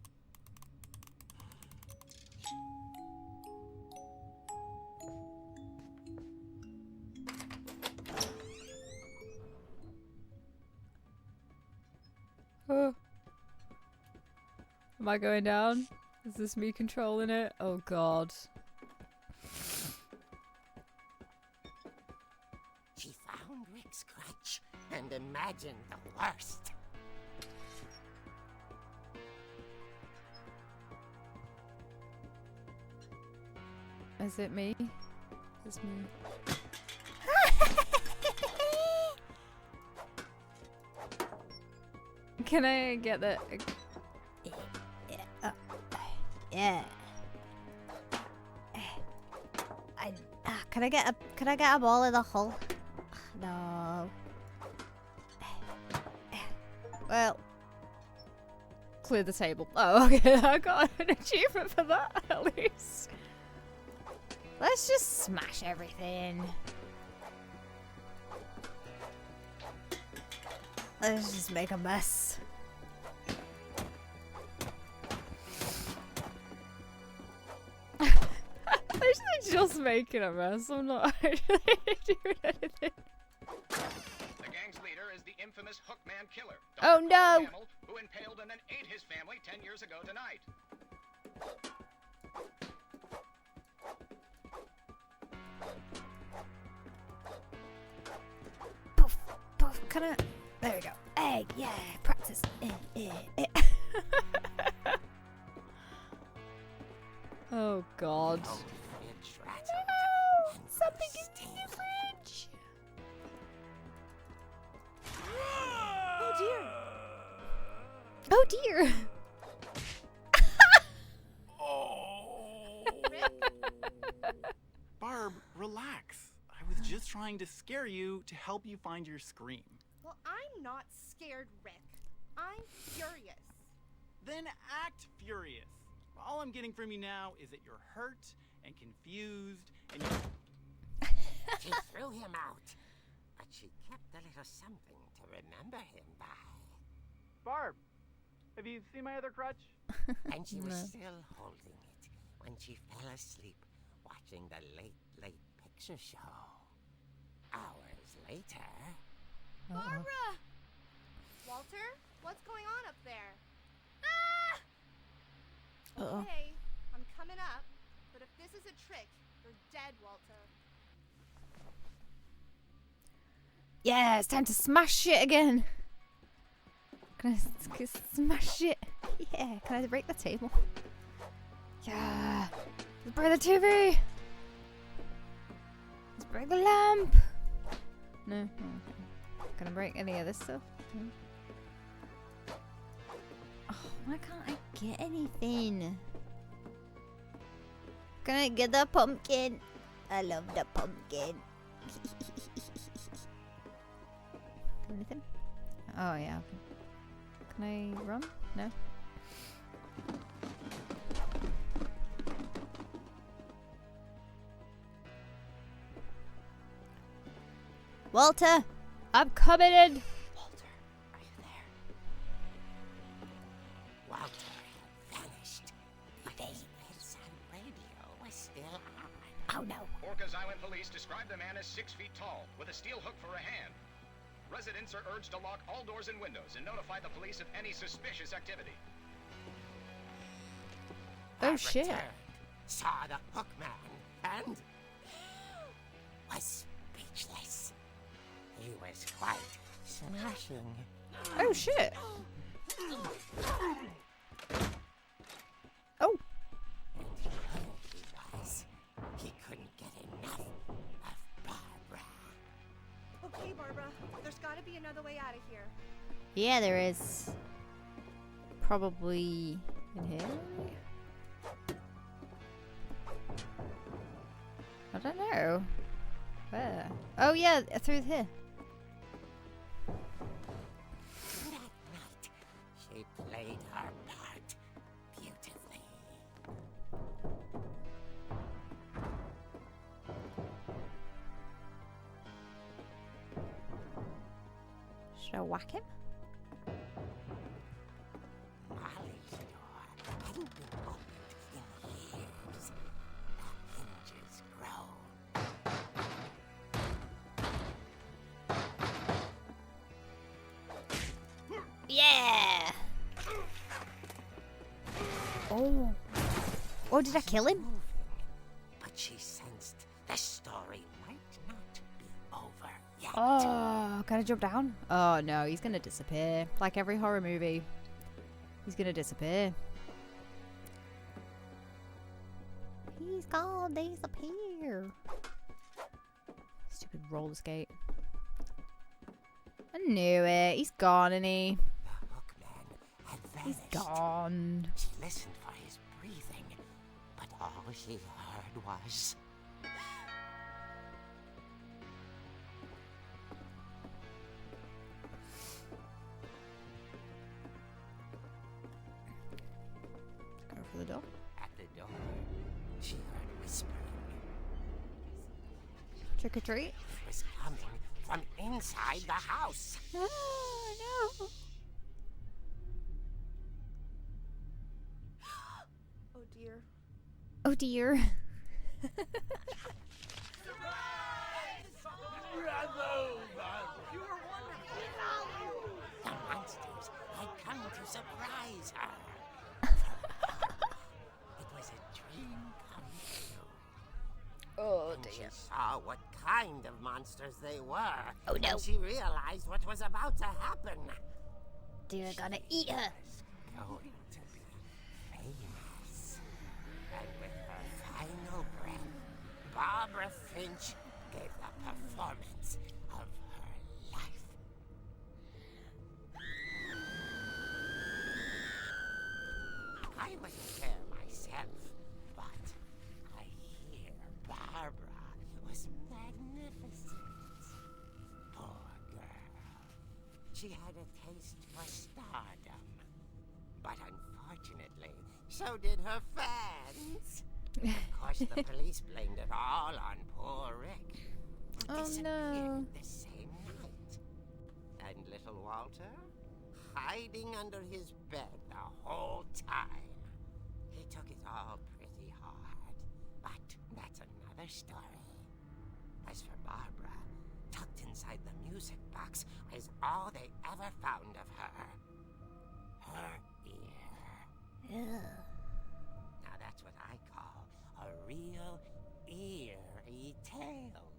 Oh. Am I going down? Is this me controlling it? Oh god. She found Rick's crutch and imagined the worst. Is it me? It's me. Can I get the... Yeah. Can I get a ball in the hole? No. Well, clear the table. Oh, okay. I got an achievement for that at least. Let's just smash everything. Let's just make a mess. I'm actually just making a mess. I'm not actually doing anything. The gang's leader is the infamous Hookman killer, Oh, Dr. no. Paul Hamill, who impaled and then ate his family 10 years ago tonight. Poof, poof. Can I? There we go. Egg, yeah. Practice. Oh god. The old fridge rattled. No! and Something grew in still. the fridge. Oh dear. Oh dear. Barb, relax. I was just trying to scare you to help you find your scream. Well, I'm not scared, Rick. I'm furious. Then act furious. All I'm getting from you now is that you're hurt and confused and you... She threw him out, but she kept a little something to remember him by. Barb, have you seen my other crutch? And she was still holding it when she fell asleep watching the late picture show. Hours later... Barbara! Walter, what's going on up there? Uh-oh. Hey, I'm coming up, but if this is a trick, you're dead, Walter. Yeah, it's time to smash shit again. Can I smash it? Yeah, can I break the table? Yeah. Let's break the TV. Let's break the lamp. No. Okay. Can I break any of this stuff? No. Oh, why can't I get anything? Can I get the pumpkin? I love the pumpkin. Anything? Oh yeah. Can I run? No. Walter, I'm coming in. Walter, are you there? Walter had vanished, but the bedside radio was still on. Oh no. Orcas Island police describe the man as 6 feet tall, with a steel hook for a hand. Residents are urged to lock all doors and windows and notify the police of any suspicious activity. Oh shit. Returned, saw the hook man, and was speechless. He was quite smashing. Oh shit. Oh. He couldn't get enough of Barbara. Okay, Barbara, there's gotta be another way out of here. Yeah, there is. Probably in here. I don't know. Where? Oh yeah, through here. That night, she played her part beautifully. Should I whack him? Molly's door hadn't been opened in years. The hinges grown. Yeah. Oh. Oh, did I kill him? Moving, but she sensed the story might not be over yet. Oh, can I jump down? Oh no, he's gonna disappear. Like every horror movie. He's gonna disappear. He's gone disappear. Stupid roller skate. I knew it. He's gone, isn't he? The hookman had vanished. He's gone. She listened for his breathing, but all she heard was... Go for the door. At the door, she heard whispering. Trick or treat. It was coming from inside the house. Oh no. Oh dear. Oh dear. The monsters had come to surprise her. It was a dream come true. Oh And she saw what kind of monsters they were. Oh, no. And she realized what was about to happen. They're gonna eat her. Going to be famous. And with her final breath, Barbara Finch gave the performance of her life. I wasn't there myself, but I hear Barbara was magnificent. Poor girl. She had a taste for stardom. But unfortunately, So did her fans. Of course, the police blamed it all on poor Rick, who Oh, disappeared no. the same night. And little Walter, hiding under his bed the whole time. He took it all pretty hard, but that's another story. As for Barbara, tucked inside the music box was all they ever found of her. Her ear. Ugh. Now that's what I call a real eerie tale.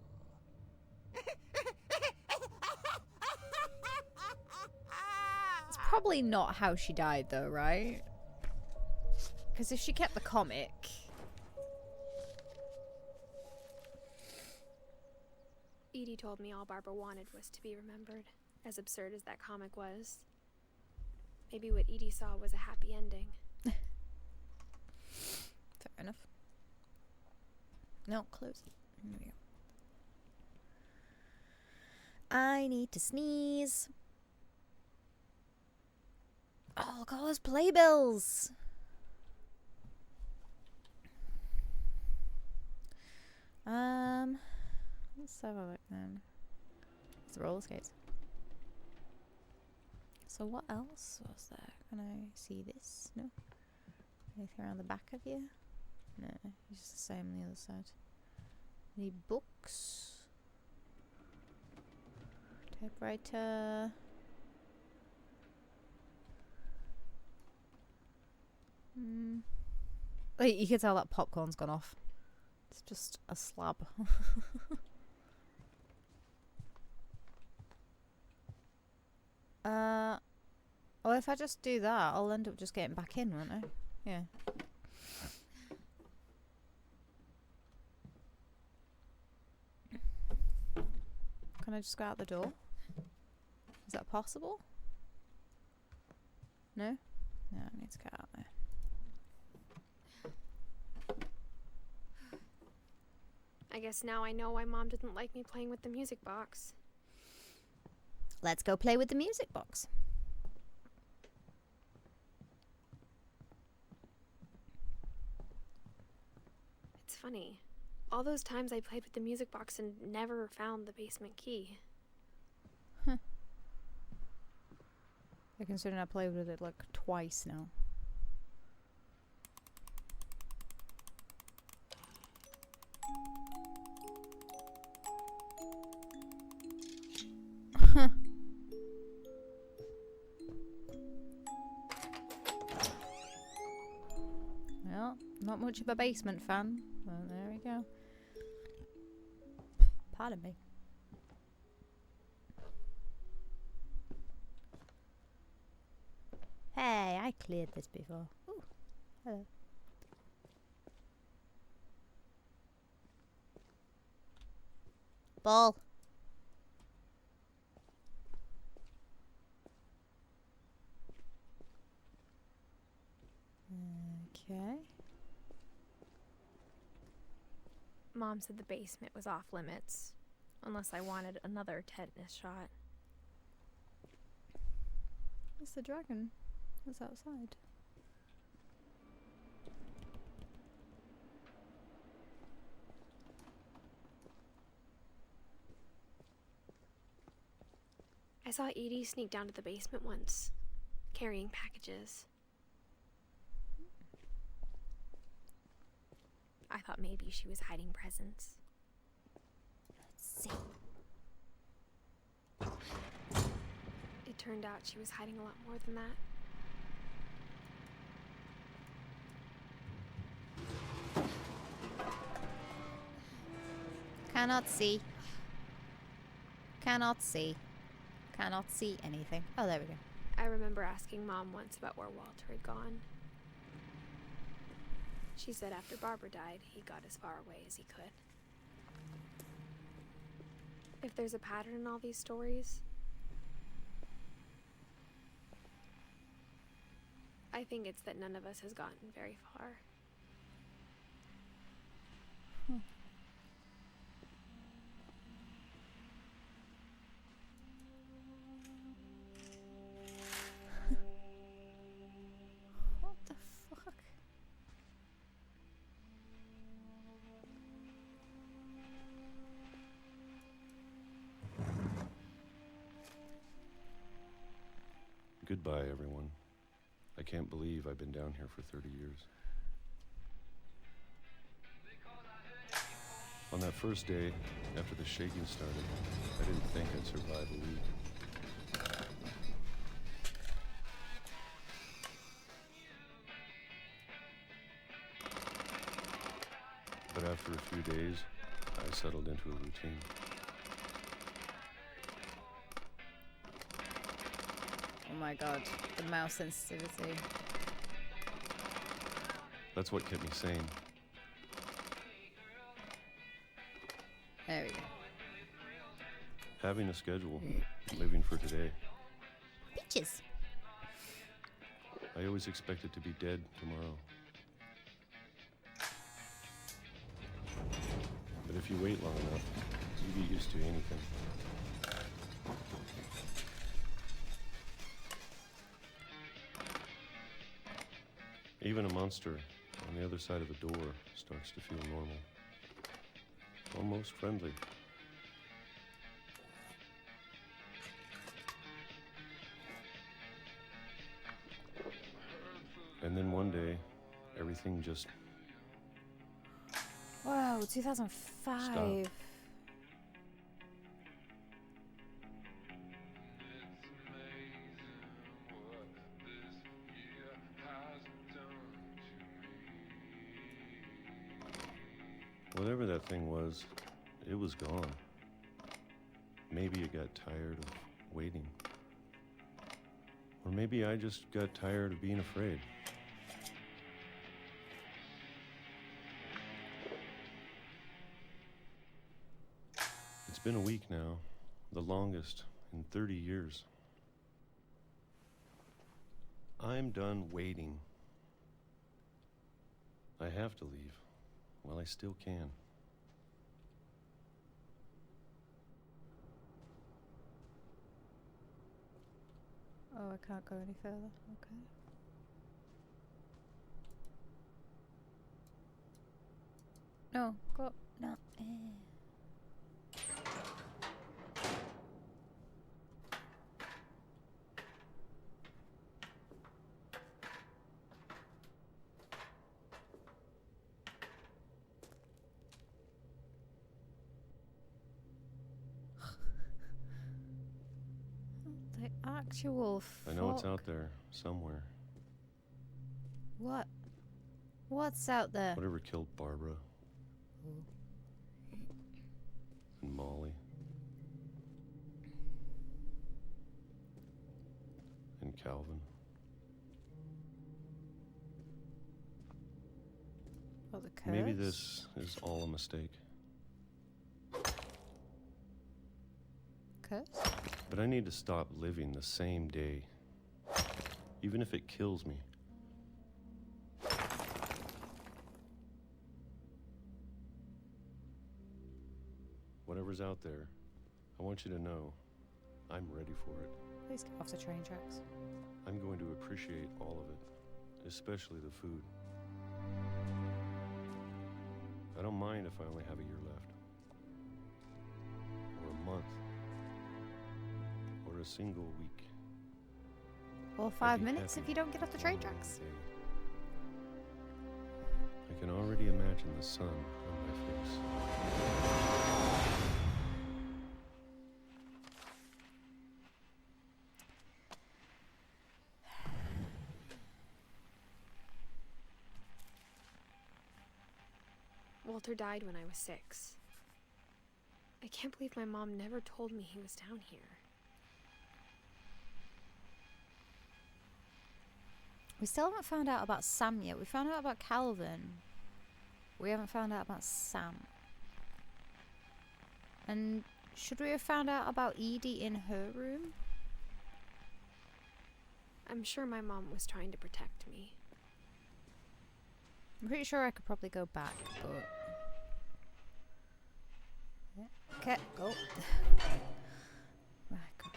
It's probably not how she died, though, right? Because if she kept the comic... Edie told me all Barbara wanted was to be remembered, as absurd as that comic was. Maybe what Edie saw was a happy ending. Fair enough. No, close it. There we go. I need to sneeze. Oh, look at all those playbills. Let's have a look then. It's the roller skates. So what else was there? Can I see this? No. Anything around the back of you? No, it's just the same on the other side. Any books? Typewriter. Wait, you can tell that popcorn's gone off. It's just a slab. Oh, if I just do that, I'll end up just getting back in, won't I? Yeah. Can I just go out the door? Is that possible? No? No, I need to get out there. I guess now I know why Mom didn't like me playing with the music box. Let's go play with the music box. It's funny. All those times I played with the music box and never found the basement key. Considering I played with it like twice now. Well, not much of a basement fan. Well, there we go. Pardon me. Hey, I cleared this before. Ooh, hello. Ball. Okay. Mom said the basement was off limits, unless I wanted another tetanus shot. It's the dragon. It's outside. I saw Edie sneak down to the basement once, carrying packages. I thought maybe she was hiding presents. Let's see. It turned out she was hiding a lot more than that. Cannot see. Cannot see. Cannot see anything. Oh, there we go. I remember asking Mom once about where Walter had gone. She said after Barbara died, he got as far away as he could. If there's a pattern in all these stories, I think it's that none of us has gotten very far. What the fuck? Goodbye, everyone. I can't believe I've been down here for 30 years. On that first day, after the shaking started, I didn't think I'd survive a week. But after a few days, I settled into a routine. Oh my god, the mouse sensitivity. That's what kept me sane. There we go. Having a schedule, living for today. Peaches. I always expected to be dead tomorrow. But if you wait long enough, you get used to anything. Even a monster on the other side of the door starts to feel normal. Almost friendly. And then one day, everything just Whoa, 2005. Stop. Whatever that thing was, it was gone. Maybe it got tired of waiting. Or maybe I just got tired of being afraid. It's been a week now, the longest in 30 years. I'm done waiting. I have to leave. Well, I still can. Oh, I can't go any further. Okay. No, go. No. The actual I know it's fuck. out there somewhere. What? What's out there? Whatever killed Barbara and Molly and Calvin. What, the curse? Maybe this is all a mistake. Curse? But I need to stop living the same day, even if it kills me. Whatever's out there, I want you to know I'm ready for it. Please get off the train tracks. I'm going to appreciate all of it, especially the food. I don't mind if I only have a year left, or a month, or a single week. Or I'd 5 be minutes happy if you don't get off the train all tracks. day. I can already imagine the sun on my face. Walter died when I was 6. I can't believe my mom never told me he was down here. We still haven't found out about Sam yet. We found out about Calvin. We haven't found out about Sam. And should we have found out about Edie in her room? I'm sure my mom was trying to protect me. I'm pretty sure I could probably go back, but... Yeah. Okay, go. My God.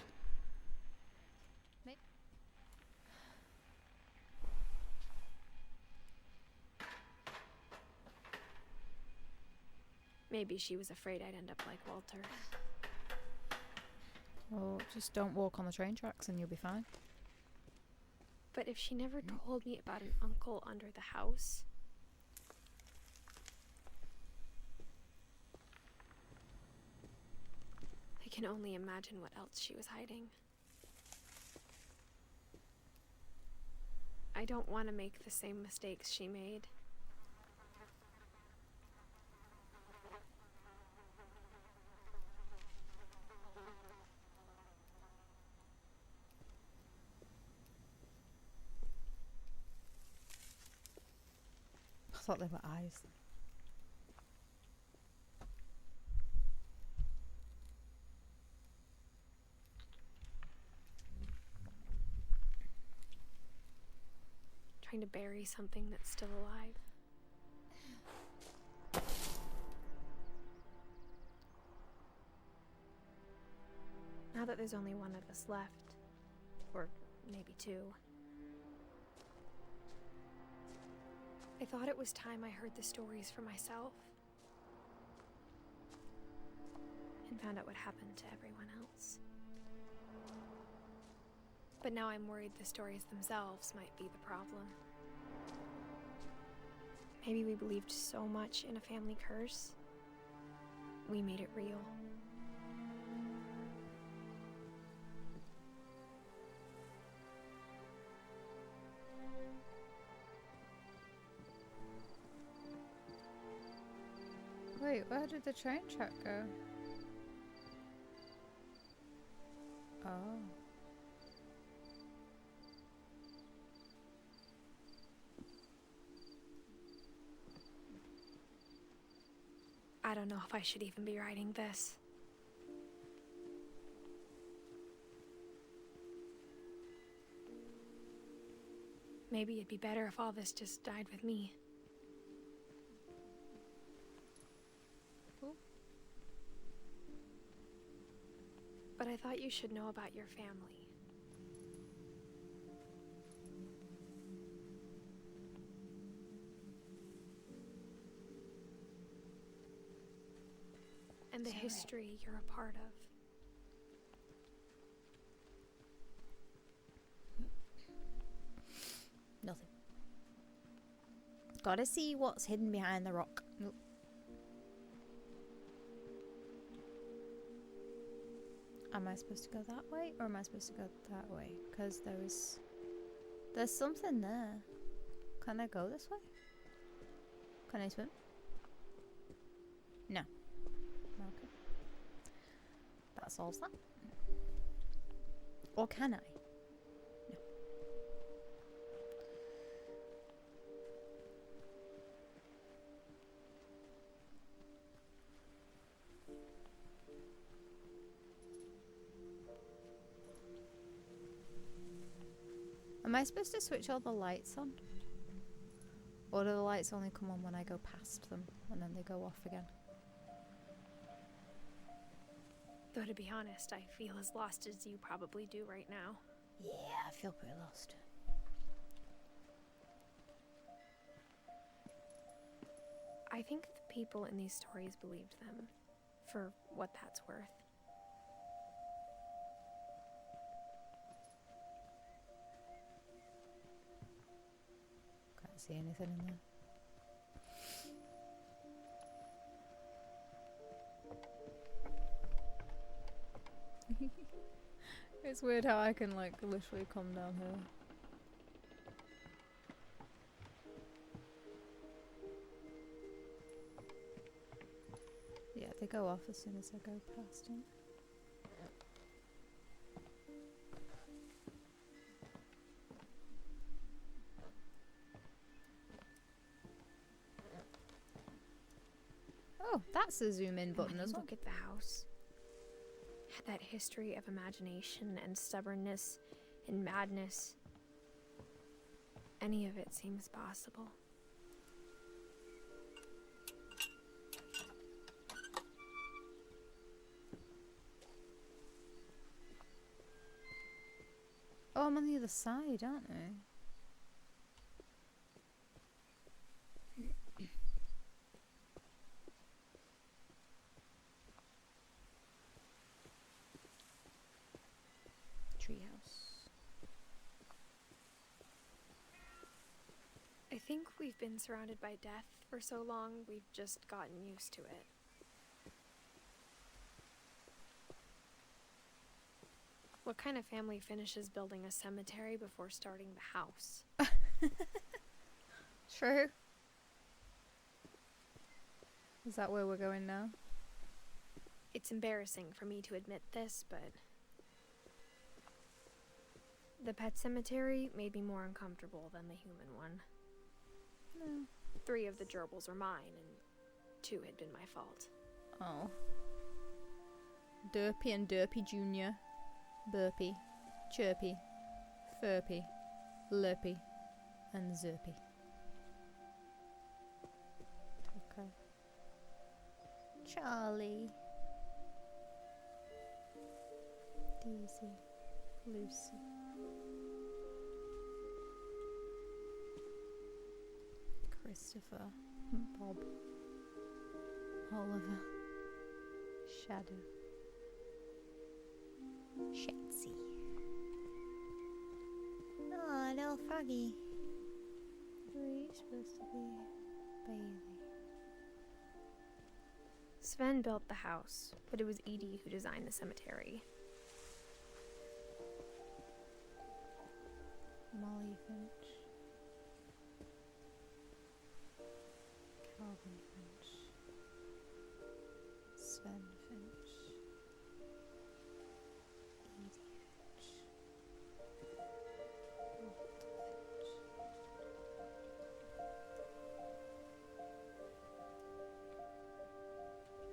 Maybe she was afraid I'd end up like Walter. Well, just don't walk on the train tracks and you'll be fine. But if she never told me about an uncle under the house... I can only imagine what else she was hiding. I don't want to make the same mistakes she made. I thought they were eyes. Trying to bury something that's still alive. Now that there's only one of us left, or maybe two, I thought it was time I heard the stories for myself and found out what happened to everyone else. But now I'm worried the stories themselves might be the problem. Maybe we believed so much in a family curse, we made it real. Wait, where did the train track go? Oh. I don't know if I should even be writing this. Maybe it'd be better if all this just died with me. Cool. But I thought you should know about your family. And the history you're a part of. Nothing. Gotta see what's hidden behind the rock. Nope. Am I supposed to go that way or am I supposed to go that way? Because there's something there. Can I go this way? Can I swim? No. Okay. That solves that. Or can I? No. Am I supposed to switch all the lights on? Or do the lights only come on when I go past them and then they go off again? Though to be honest, I feel as lost as you probably do right now. Yeah, I feel pretty lost. I think the people in these stories believed them, for what that's worth. Can't see anything in there. It's weird how I can like literally come down here. Yeah, they go off as soon as I go past them. Oh, that's a zoom in button as well. Look at the house. Had that history of imagination and stubbornness and madness. Any of it seems possible. Oh, I'm on the other side, aren't I? Treehouse. think we've been surrounded by death for so long, we've just gotten used to it. What kind of family finishes building a cemetery before starting the house? True. Is that where we're going now? It's embarrassing for me to admit this, but the pet cemetery made me more uncomfortable than the human one. No. 3 of the gerbils were mine, and 2 had been my fault. Oh. Derpy and Derpy Jr. Burpy, Chirpy, Furpy, Lurpy, and Zerpy. Okay. Charlie. Daisy. Lucy. Christopher. Bob. Oliver. Shadow. Shatsy. Oh, little froggy. Who are you supposed to be? Bailey. Sven built the house, but it was Edie who designed the cemetery. Molly Finch. Calvin Finch. Sven Finch. Edie Finch. Walter Finch.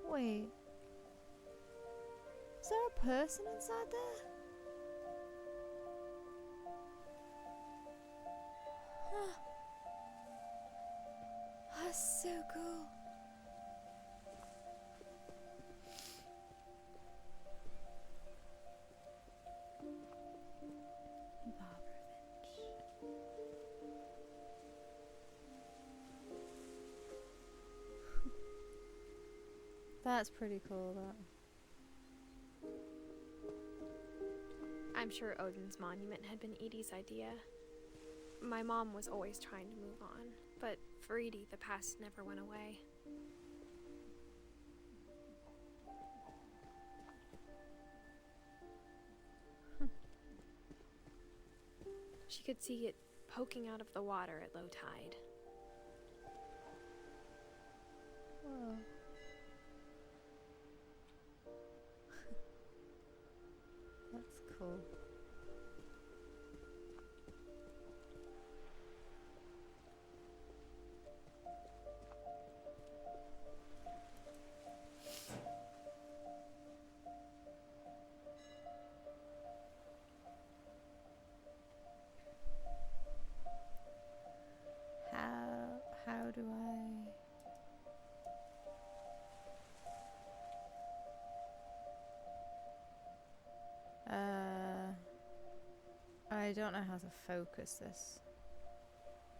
Wait. Is there a person inside there? That's so cool. Barbara Finch. That's pretty cool, that. I'm sure Odin's monument had been Edie's idea. My mom was always trying to move on, but for Edie, the past never went away. She could see it poking out of the water at low tide. Whoa. That's cool. How do I don't know how to focus this.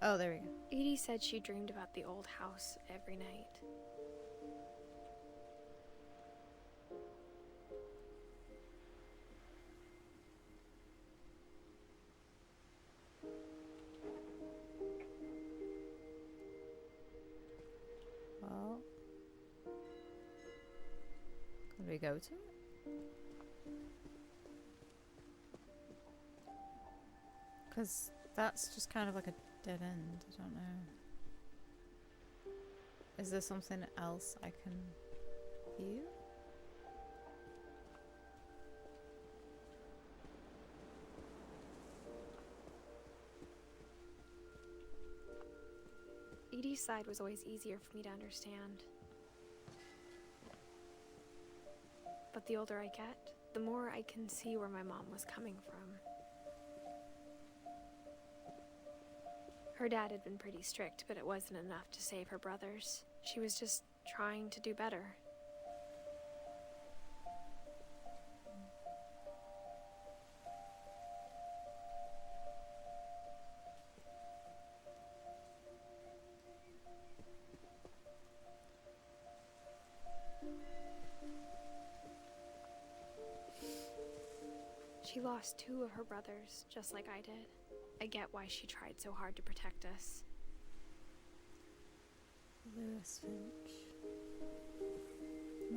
Oh, there we go. Edie said she dreamed about the old house every night. Well, can we go to it? Because that's just kind of like a dead end. I don't know. Is there something else I can view? Edie's side was always easier for me to understand. But the older I get, the more I can see where my mom was coming from. Her dad had been pretty strict, but it wasn't enough to save her brothers. She was just trying to do better. She lost 2 of her brothers, just like I did. I get why she tried so hard to protect us. Edith Finch.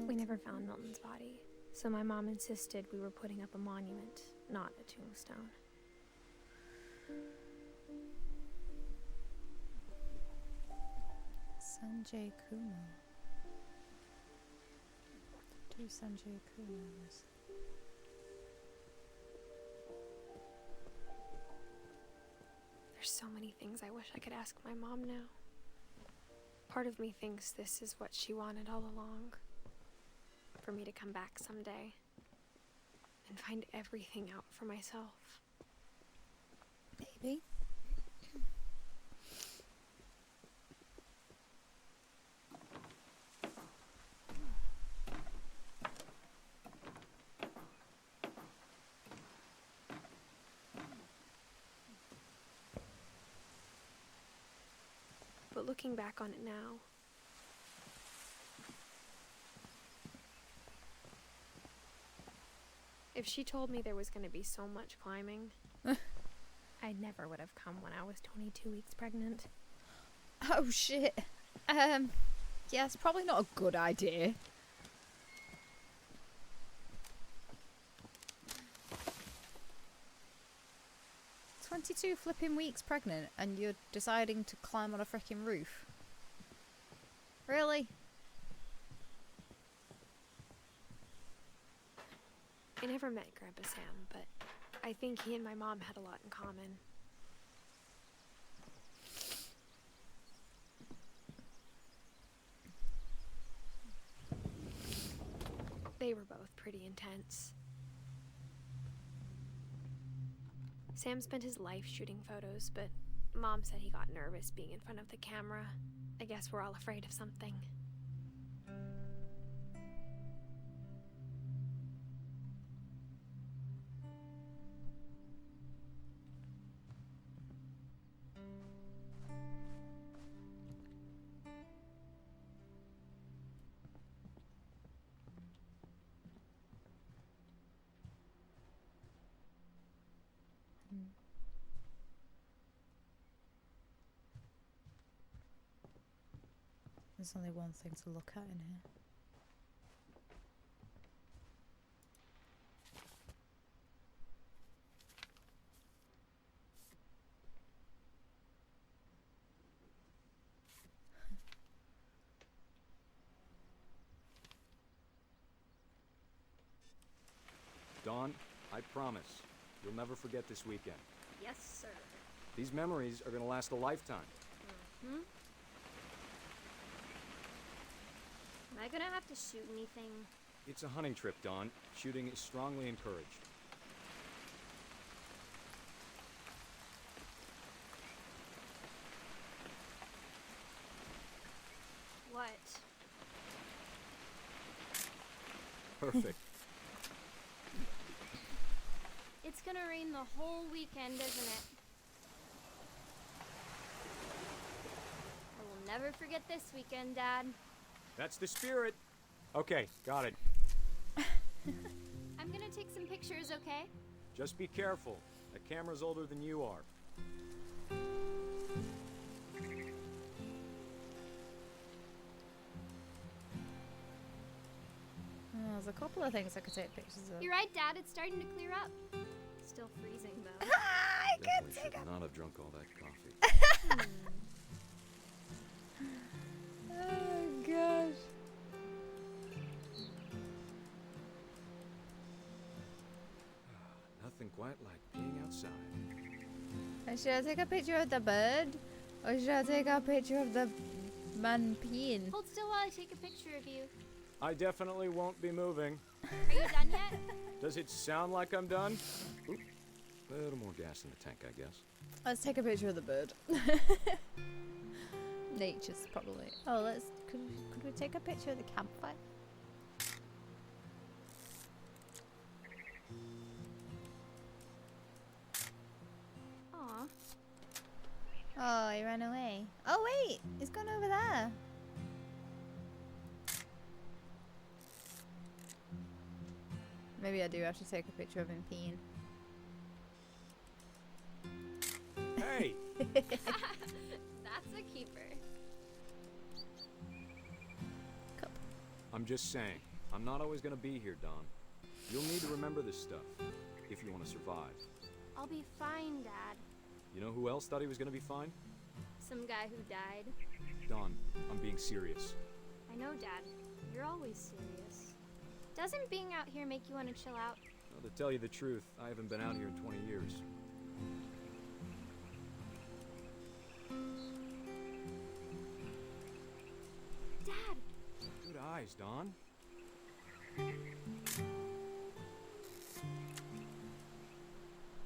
We never found Milton's body, so my mom insisted we were putting up a monument, not a tombstone. Sanjay Kumar. 2 Sanjay Kumars. There's so many things I wish I could ask my mom now. Part of me thinks this is what she wanted all along. For me to come back someday and find everything out for myself. Maybe. But looking back on it now, if she told me there was going to be so much climbing, I never would have come when I was 22 weeks pregnant. Oh shit. Yeah, it's probably not a good idea. "22 flipping weeks pregnant and you're deciding to climb on a freaking roof? Really?" I never met Grandpa Sam, but I think he and my mom had a lot in common. They were both pretty intense. Sam spent his life shooting photos, but Mom said he got nervous being in front of the camera. I guess we're all afraid of something. There's only one thing to look at in here. Dawn, I promise, you'll never forget this weekend. Yes, sir. These memories are gonna last a lifetime. Hmm? Am I gonna have to shoot anything? It's a hunting trip, Dawn. Shooting is strongly encouraged. What? Perfect. It's gonna rain the whole weekend, isn't it? I will never forget this weekend, Dad. That's the spirit. Okay, got it. I'm gonna take some pictures, okay? Just be careful. The camera's older than you are. There's a couple of things I could take pictures of. You're right, Dad. It's starting to clear up. Still freezing, though. I Definitely could should take not have drunk all that coffee. Oh gosh. Nothing quite like being outside. Should I take a picture of the bird? Or should I take a picture of the man peeing? Hold still while I take a picture of you. I definitely won't be moving. Are you done yet? Does it sound like I'm done? Oop. A little more gas in the tank, I guess. Let's take a picture of the bird. Nature's probably. Oh, could we take a picture of the campfire? Aw. Oh, he ran away. Oh wait, he's gone over there. Maybe I do have to take a picture of him peeing. Hey! That's a keeper. I'm just saying, I'm not always gonna be here, Don. You'll need to remember this stuff, if you want to survive. I'll be fine, Dad. You know who else thought he was gonna be fine? Some guy who died. Don, I'm being serious. I know, Dad. You're always serious. Doesn't being out here make you want to chill out? Well, to tell you the truth, I haven't been out here in 20 years. Dad! Good eyes, Don.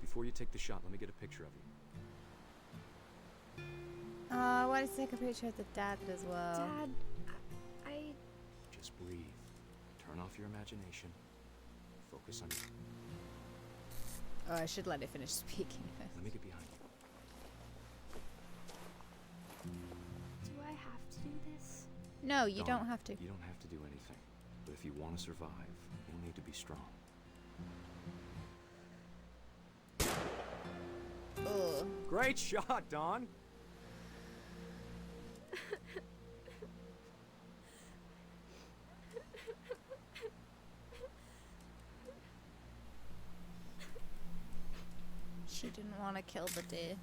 Before you take the shot, let me get a picture of you. Oh, I want to take a picture of the dad as well. Dad, I... Just breathe. Turn off your imagination. Focus on you. Oh, I should let it finish speaking first. Let me get behind you. Do I have to do this? No, you Don, don't have to. You don't have to do anything. But if you want to survive, you'll need to be strong. Ugh. Great shot, Don! She didn't want to kill the deer.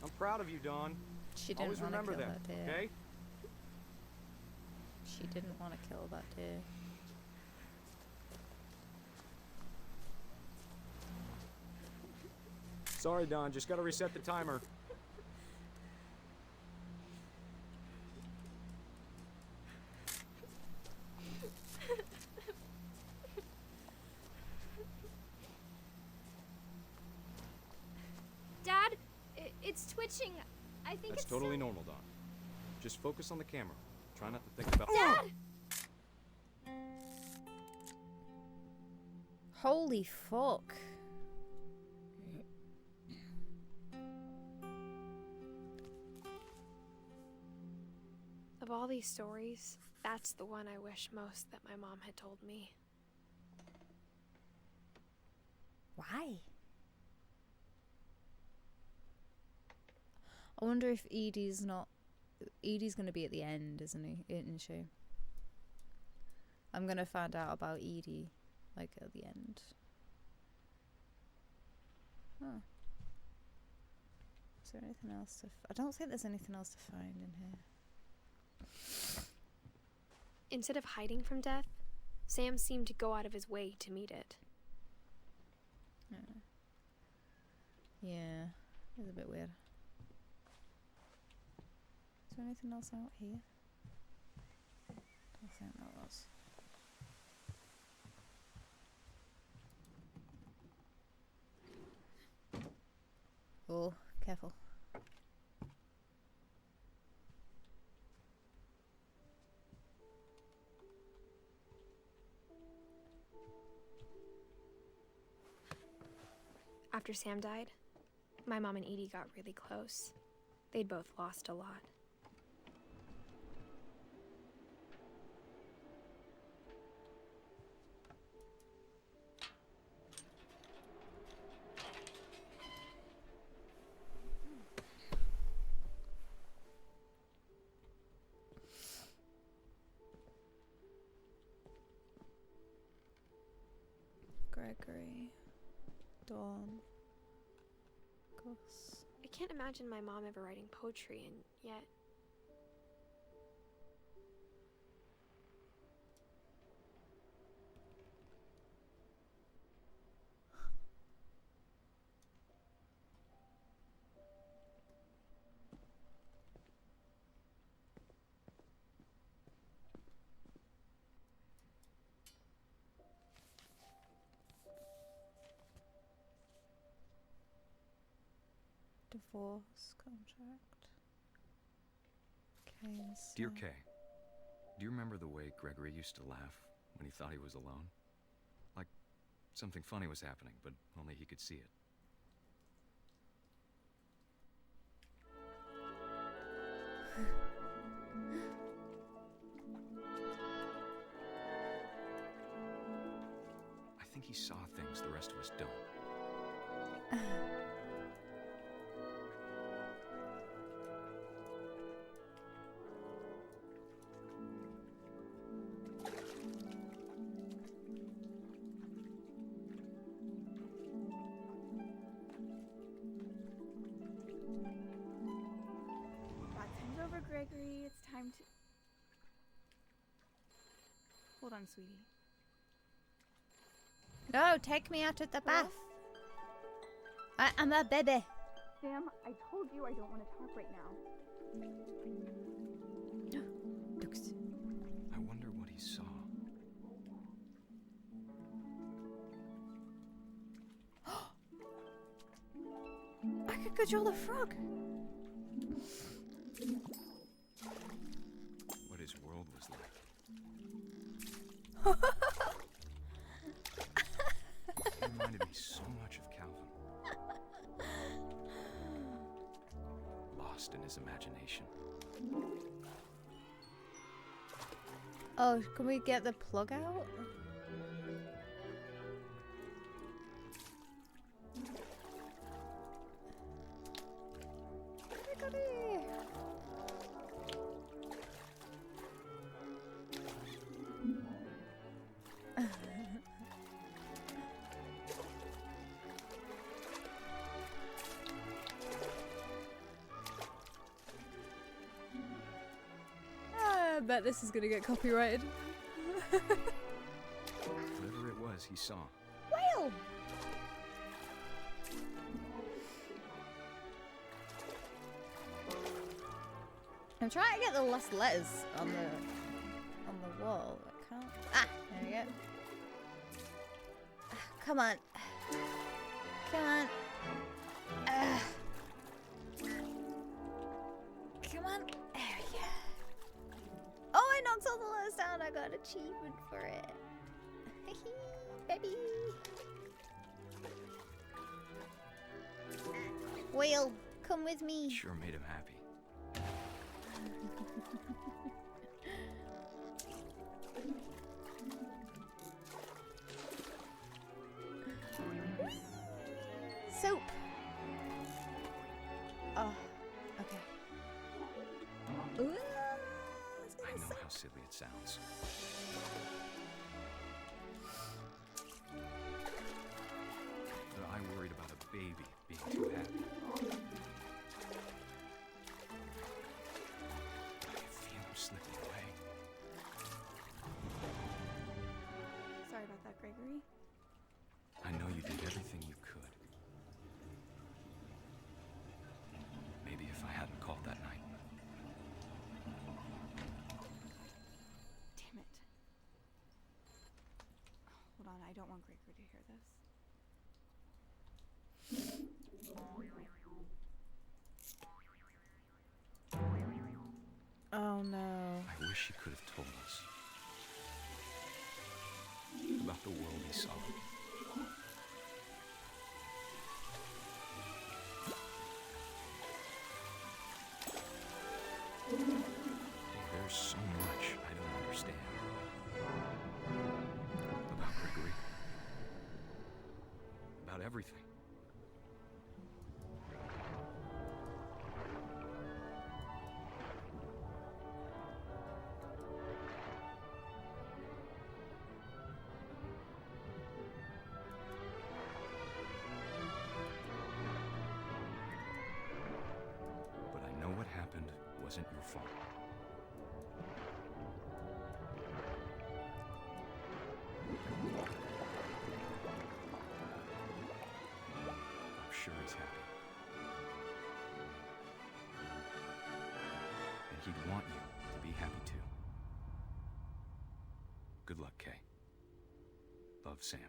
I'm proud of you, Don. She didn't Always want to remember kill that, deer. okay? She didn't want to kill that deer. Sorry, Don. Just gotta reset the timer. Dad, it's twitching. I think That's it's totally normal, Don. Just focus on the camera. Try not to think about... Dad! Holy fuck. Of all these stories, that's the one I wish most that my mom had told me. Why? I wonder if Edie's not... Edie's going to be at the end, isn't she? I'm going to find out about Edie, like, at the end. Huh. Is there anything else to... I don't think there's anything else to find in here. Instead of hiding from death, Sam seemed to go out of his way to meet it. Yeah, it's a bit weird. Is there anything else out here? I think that was. Oh, careful. After Sam died, my mom and Edie got really close. They'd both lost a lot. Gregory. Dawn. Gus. I can't imagine my mom ever writing poetry, and yet... Divorce contract. Kane's Dear son. Kay, do you remember the way Gregory used to laugh when he thought he was alone? Like something funny was happening, but only he could see it. I think he saw things the rest of us don't. Gregory, it's time to... Hold on, sweetie. No, take me out of the bath. I'm a baby. Sam, I told you I don't want to talk right now. I wonder what he saw. I could control the frog. What his world was like. He reminded me so much of Calvin. Lost in his imagination. Oh, can we get the plug out? I bet this is gonna get copyrighted. Whatever it was he saw. Whale! I'm trying to get the last letters on the wall. I can't. Ah, there we go. Come on. Come on. Come on. There we go. Oh, I knocked all the letters down. I got an achievement for it. Baby. Whale, come with me. Sure made him happy. Soap. Oh, okay. Ooh, I know how silly it sounds. But I worried about a baby being too happy. I can feel him slipping away. Sorry about that, Gregory. I know you did everything you could. Maybe if I hadn't called that night. Damn it. Hold on, I don't want Gregory to hear this. Oh no. I wish he could have told us about the world he saw. There's so much I don't understand about Gregory, about everything. But I know what happened wasn't your fault. I'm sure he's happy. And he'd want you to be happy too. Good luck, Kay. Love, Sam.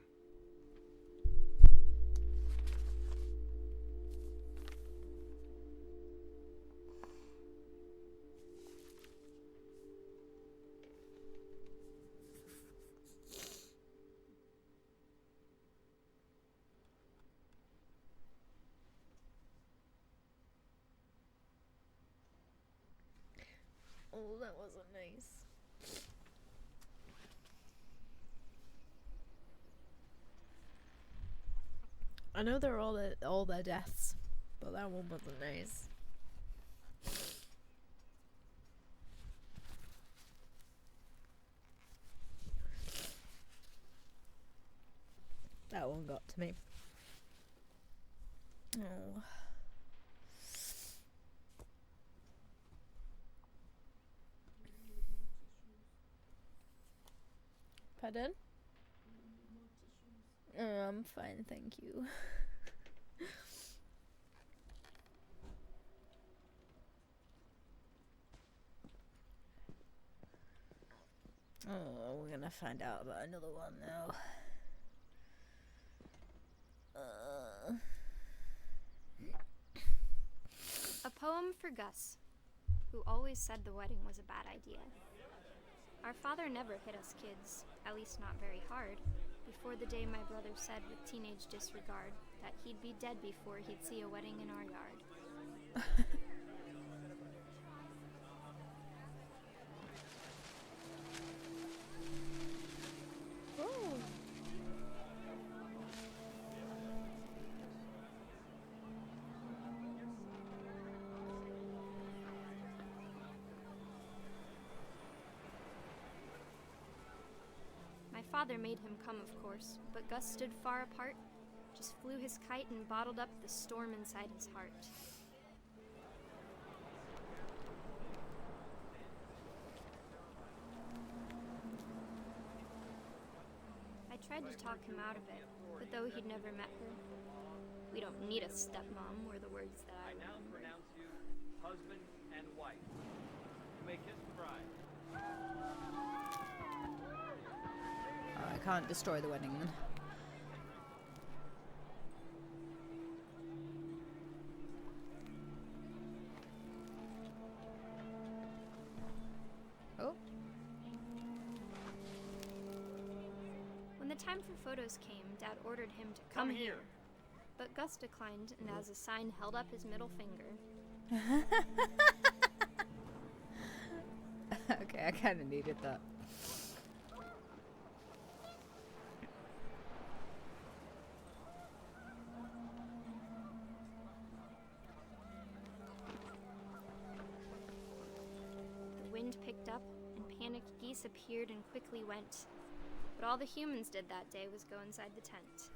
Oh, that wasn't nice. I know they're all their deaths, but that one wasn't nice. That one got to me. Oh. Pardon? I'm fine, thank you. Oh, we're gonna find out about another one now. A poem for Gus, who always said the wedding was a bad idea. Our father never hit us kids, at least not very hard, before the day my brother said with teenage disregard that he'd be dead before he'd see a wedding in our yard. My father made him come, of course, but Gus stood far apart, just flew his kite and bottled up the storm inside his heart. I tried to talk him out of it, but though he'd never met her, we don't need a stepmom were the words that I now remember. pronounce you husband and wife. You may kiss the bride. I can't destroy the wedding then. Oh. When the time for photos came, Dad ordered him to come here. But Gus declined and as a sign held up his middle finger. Okay, I kind of needed that. The wind picked up, and panicked geese appeared and quickly went. But all the humans did that day was go inside the tent.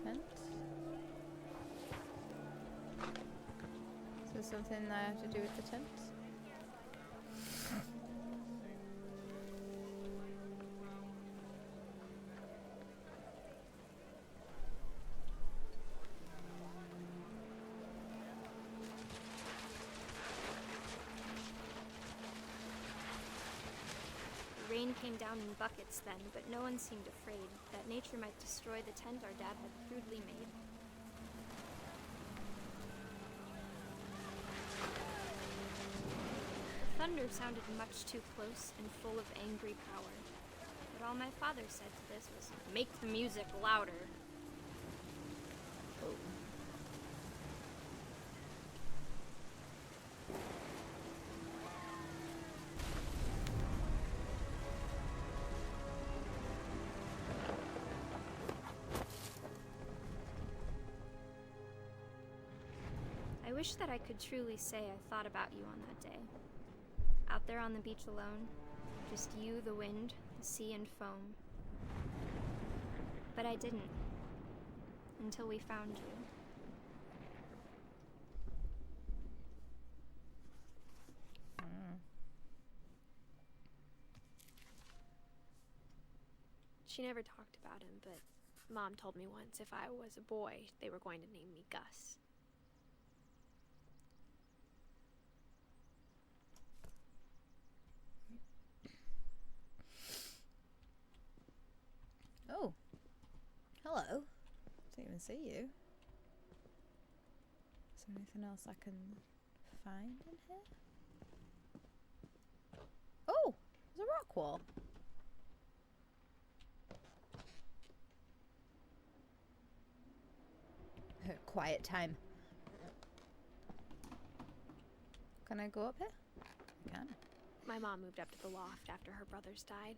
Tent? Is there something I have to do with the tent? The rain came down in buckets then, but no one seemed afraid that nature might destroy the tent our dad had crudely made. The thunder sounded much too close and full of angry power. But all my father said to this was, "Make the music louder." Oh. I wish that I could truly say I thought about you on that day. Out there on the beach alone, just you, the wind, the sea, and foam. But I didn't. Until we found you. She never talked about him, but Mom told me once if I was a boy, they were going to name me Gus. Oh. Hello. Didn't even see you. Is there anything else I can find in here? Oh! There's a rock wall. Quiet time. Can I go up here? I can. My mom moved up to the loft after her brothers died.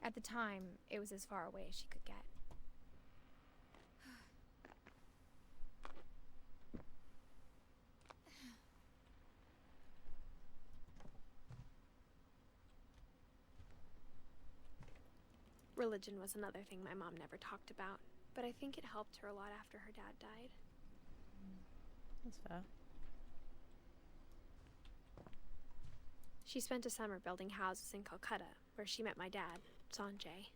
At the time, it was as far away as she could get. Religion was another thing my mom never talked about, but I think it helped her a lot after her dad died. That's fair. She spent a summer building houses in Calcutta, where she met my dad, Sanjay.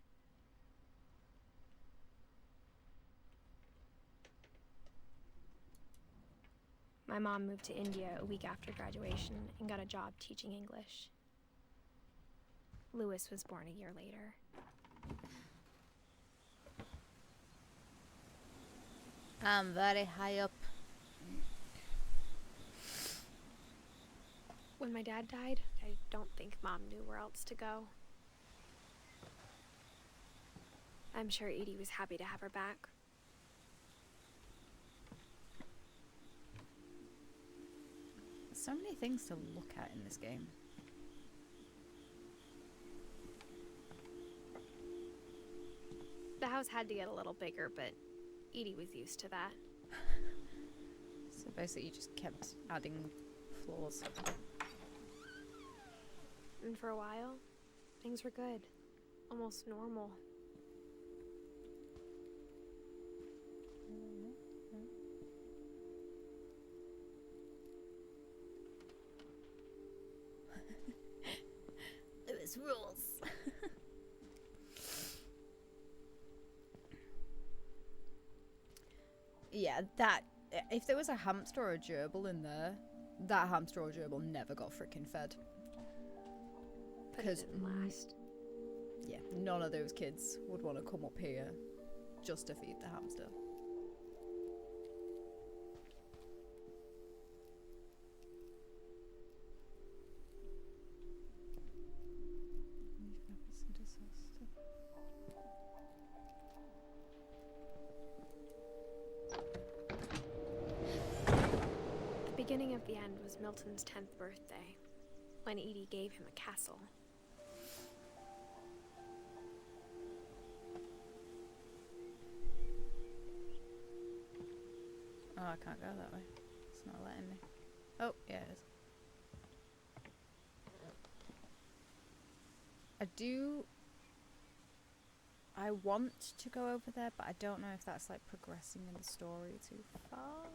My mom moved to India a week after graduation and got a job teaching English. Louis was born a year later. I'm very high up. When my dad died, I don't think Mom knew where else to go. I'm sure Edie was happy to have her back. So many things to look at in this game. The house had to get a little bigger, but Edie was used to that. So basically you just kept adding floors. And for a while, things were good. Almost normal. Louis rules. Yeah, that... If there was a hamster or a gerbil in there, that hamster or gerbil never got freaking fed. But it didn't last. Yeah, none of those kids would want to come up here just to feed the hamster. The beginning of the end was Milton's 10th birthday, when Edie gave him a castle. Oh, I can't go that way. It's not letting me. Oh, yeah, it is. I want to go over there, but I don't know if that's like progressing in the story too far.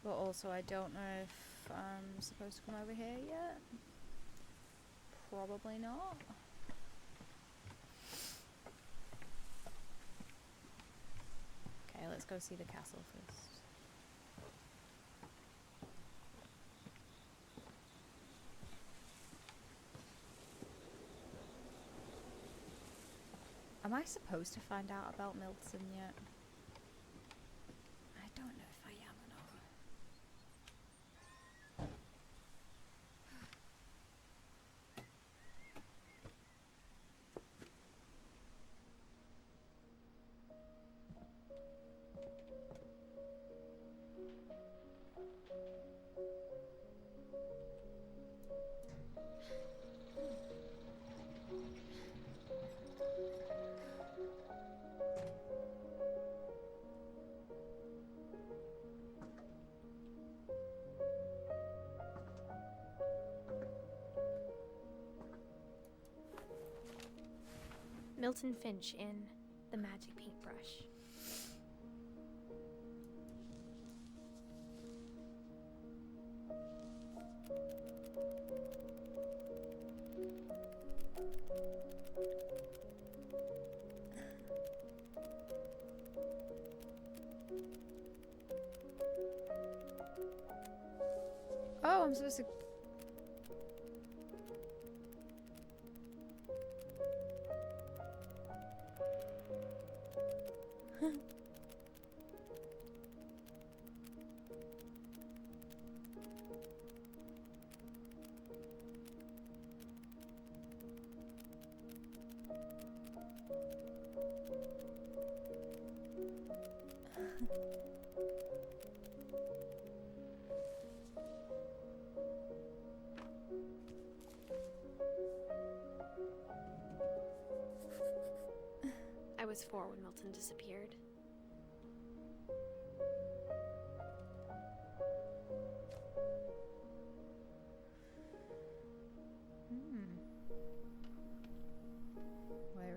But also, I don't know if I'm supposed to come over here yet. Probably not. Okay, let's go see the castle first. Am I supposed to find out about Milton yet? I don't know if I am or not. Milton Finch in The Magic Paintbrush. Oh, I'm supposed to... I was 4 when Milton disappeared.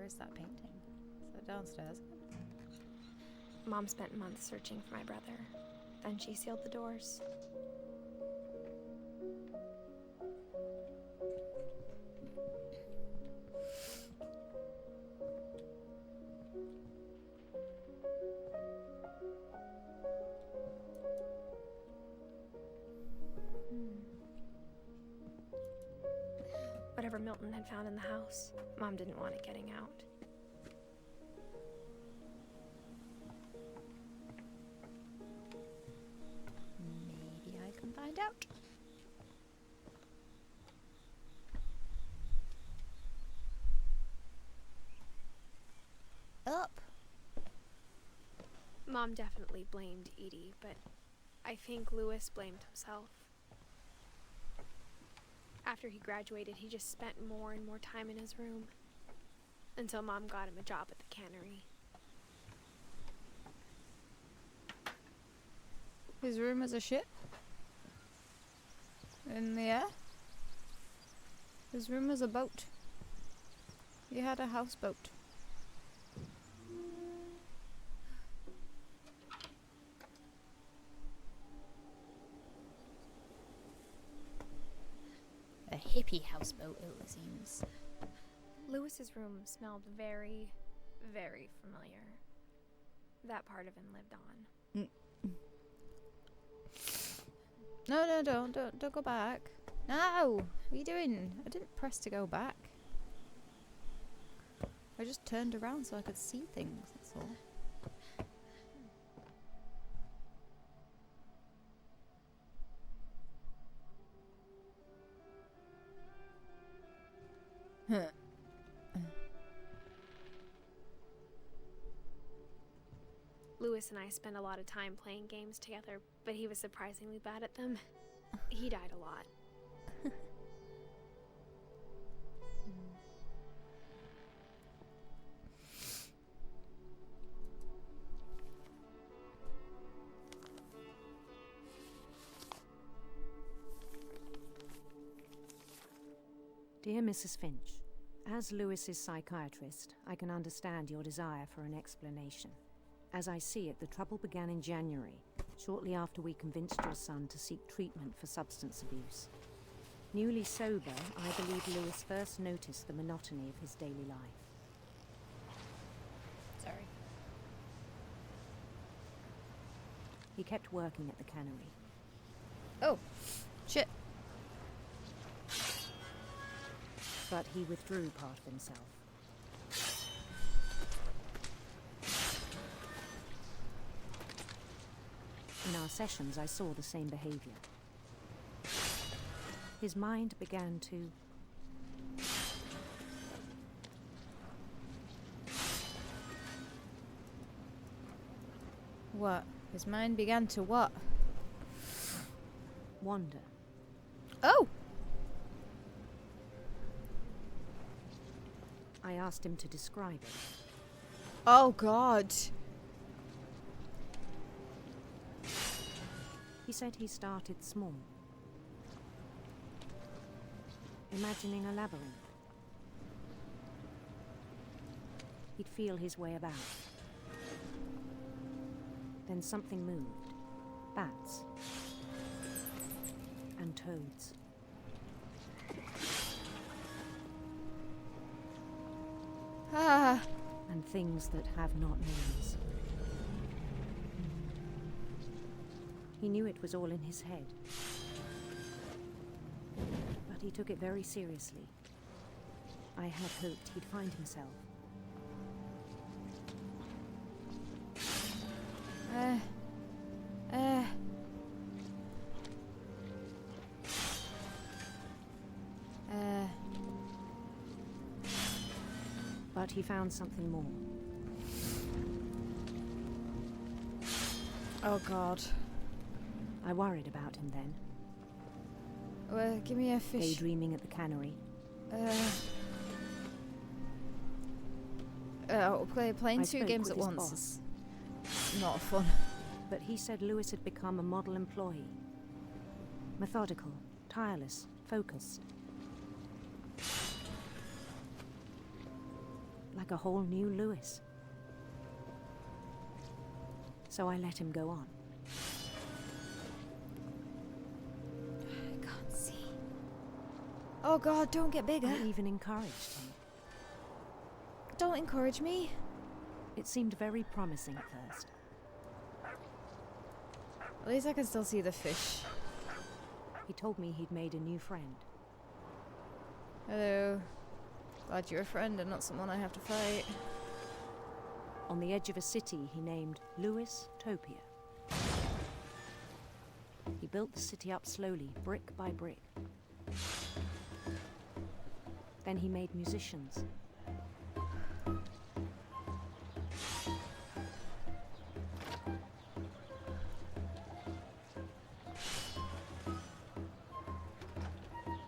Where is that painting? Is it downstairs? Mom spent months searching for my brother. Then she sealed the doors. Whatever Milton had found in the house, Mom didn't want it getting out. Maybe I can find out. Up. Mom definitely blamed Edie, but I think Lewis blamed himself. After he graduated, he just spent more and more time in his room. Until Mom got him a job at the cannery. His room was a ship? In the air? His room was a boat. He had a houseboat. A hippie houseboat, it seems. Lewis's room smelled very, very familiar. That part of him lived on. No, don't go back. No! What are you doing? I didn't press to go back. I just turned around so I could see things, that's all. Lewis and I spent a lot of time playing games together, but he was surprisingly bad at them. He died a lot. Dear Mrs. Finch, as Lewis's psychiatrist, I can understand your desire for an explanation. As I see it, the trouble began in January, shortly after we convinced your son to seek treatment for substance abuse. Newly sober, I believe Lewis first noticed the monotony of his daily life. Sorry. He kept working at the cannery. Oh, shit. But he withdrew part of himself. In our sessions, I saw the same behavior. His mind began to... What? His mind began to what? wander. Oh! I asked him to describe it. Oh, God. He said he started small, imagining a labyrinth. He'd feel his way about. Then something moved. Bats. And toads. Ah. And things that have not names. He knew it was all in his head. But he took it very seriously. I had hoped he'd find himself. But he found something more. Oh, God. I worried about him then. Well, give me a fish. Daydreaming at the cannery. Playing two games at once is not fun. But he said Lewis had become a model employee. Methodical, tireless, focused. like a whole new Lewis. So I let him go on. I can't see. Oh god, don't get bigger. I even encouraged him. Don't encourage me. It seemed very promising at first. At least I can still see the fish. He told me he'd made a new friend. Hello. Glad you're a friend and not someone I have to fight. On the edge of a city he named Lewis Topia. He built the city up slowly, brick by brick. Then he made musicians.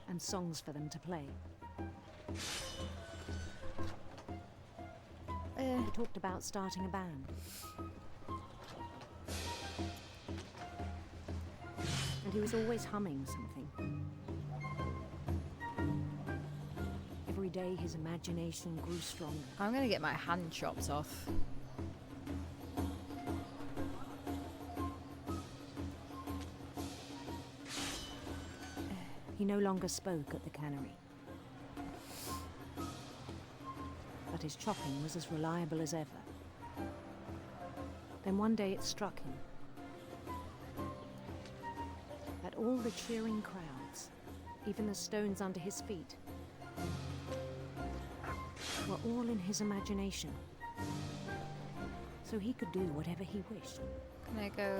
And songs for them to play. He talked about starting a band. And he was always humming something. Every day his imagination grew stronger. I'm gonna get my hand chopped off. He no longer spoke at the cannery. But his chopping was as reliable as ever. Then one day it struck him that all the cheering crowds, even the stones under his feet, were all in his imagination. So he could do whatever he wished. Can I go?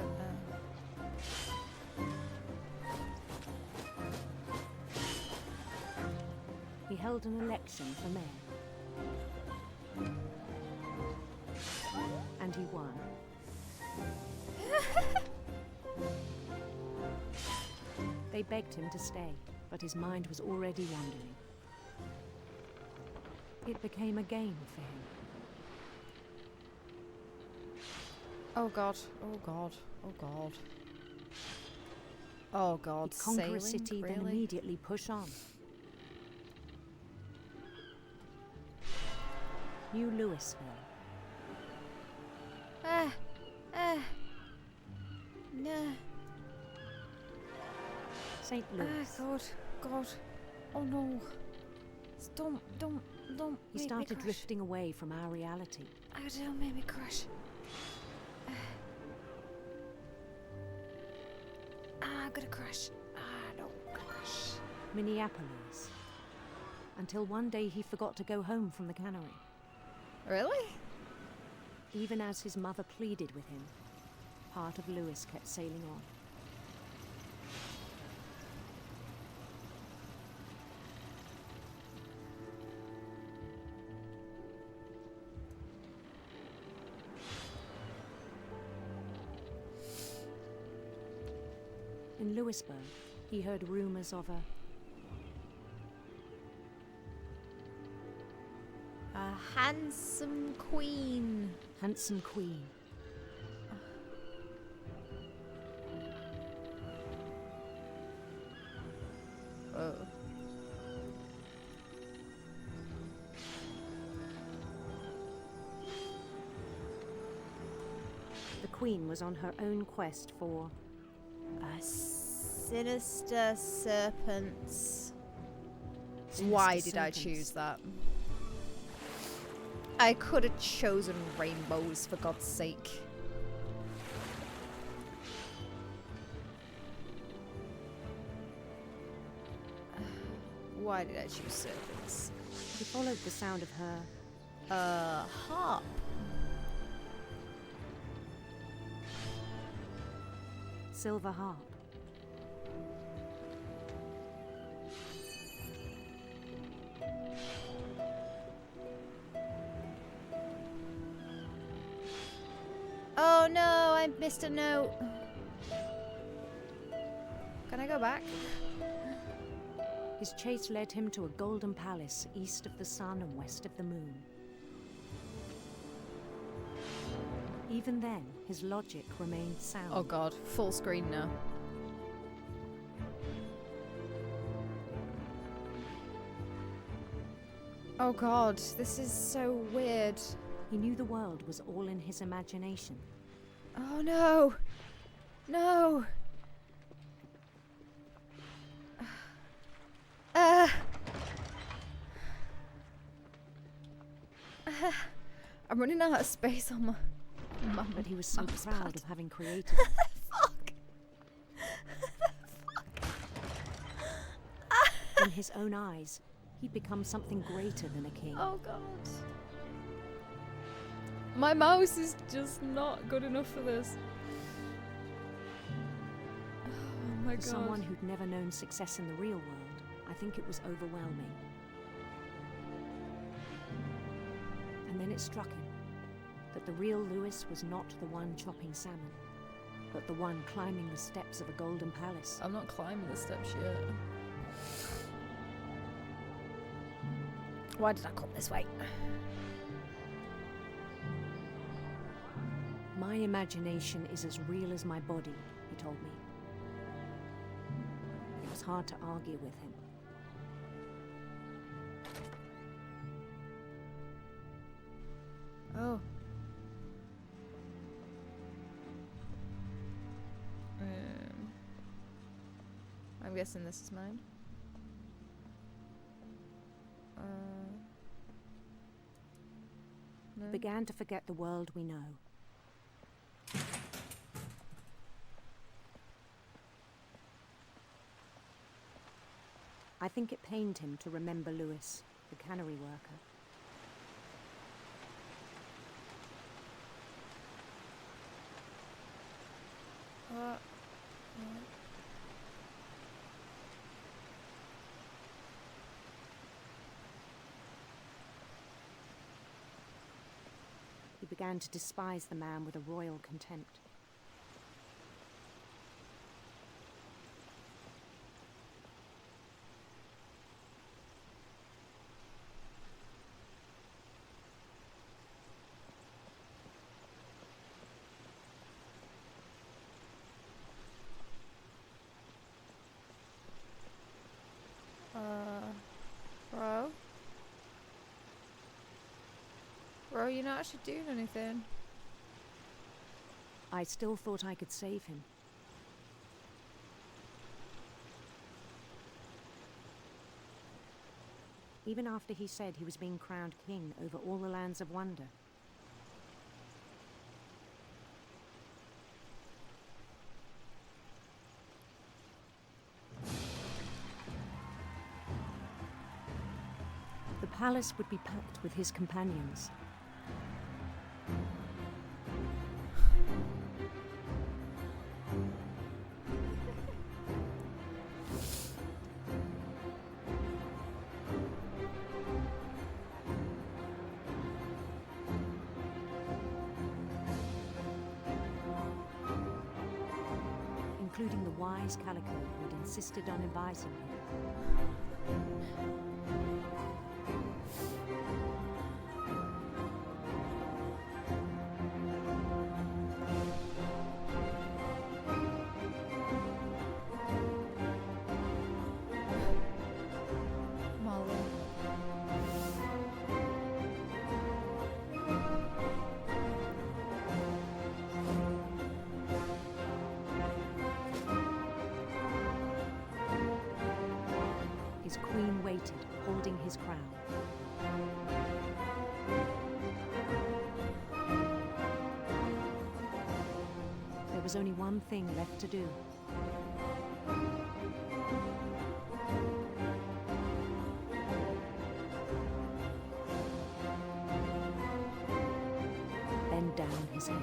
He held an election for mayor. And he won. They begged him to stay, but his mind was already wandering. It became a game for him. Oh god, oh god, oh god. Oh god, He'd conquer sailing? a city, Really? then immediately push on. New Louisville. No. St. Louis. God, God. Oh no. Don't He make me started crash. drifting away from our reality. Don't make me crash. I'm gonna crash. No, crash. Minneapolis. Until one day he forgot to go home from the cannery. Really? Even as his mother pleaded with him, part of Lewis kept sailing on. In Louisburg, he heard rumors of a handsome queen. handsome queen. Oh. The queen was on her own quest for A sinister serpents. Why did I choose that? I could have chosen rainbows, for God's sake. Why did I choose serpents? He followed the sound of her Harp. silver harp. Oh no, I missed a note. Can I go back? His chase led him to a golden palace east of the sun and west of the moon. Even then, his logic remained sound. Oh god, full screen now. Oh god, this is so weird. He knew the world was all in his imagination. Oh no! No! I'm running out of space on my mum. But he was so Mum's proud pad. of having created it. Fuck. In his own eyes, he'd become something greater than a king. Oh god. My mouse is just not good enough for this. Oh my god. For someone who'd never known success in the real world, I think it was overwhelming. And then it struck him that the real Lewis was not the one chopping salmon, but the one climbing the steps of a golden palace. I'm not climbing the steps yet. Why did I come this way? My imagination is as real as my body, he told me. It was hard to argue with him. Oh. I'm guessing this is mine. No. Began to forget the world we know. I think it pained him to remember Lewis, the cannery worker. He began to despise the man with a royal contempt. Bro? Bro, you're not actually doing anything. I still thought I could save him. Even after he said he was being crowned king over all the lands of wonder. The palace would be packed with his companions. Including the wise Calico who had insisted on advising him. His queen waited, holding his crown. There was only one thing left to do. Bend down his head.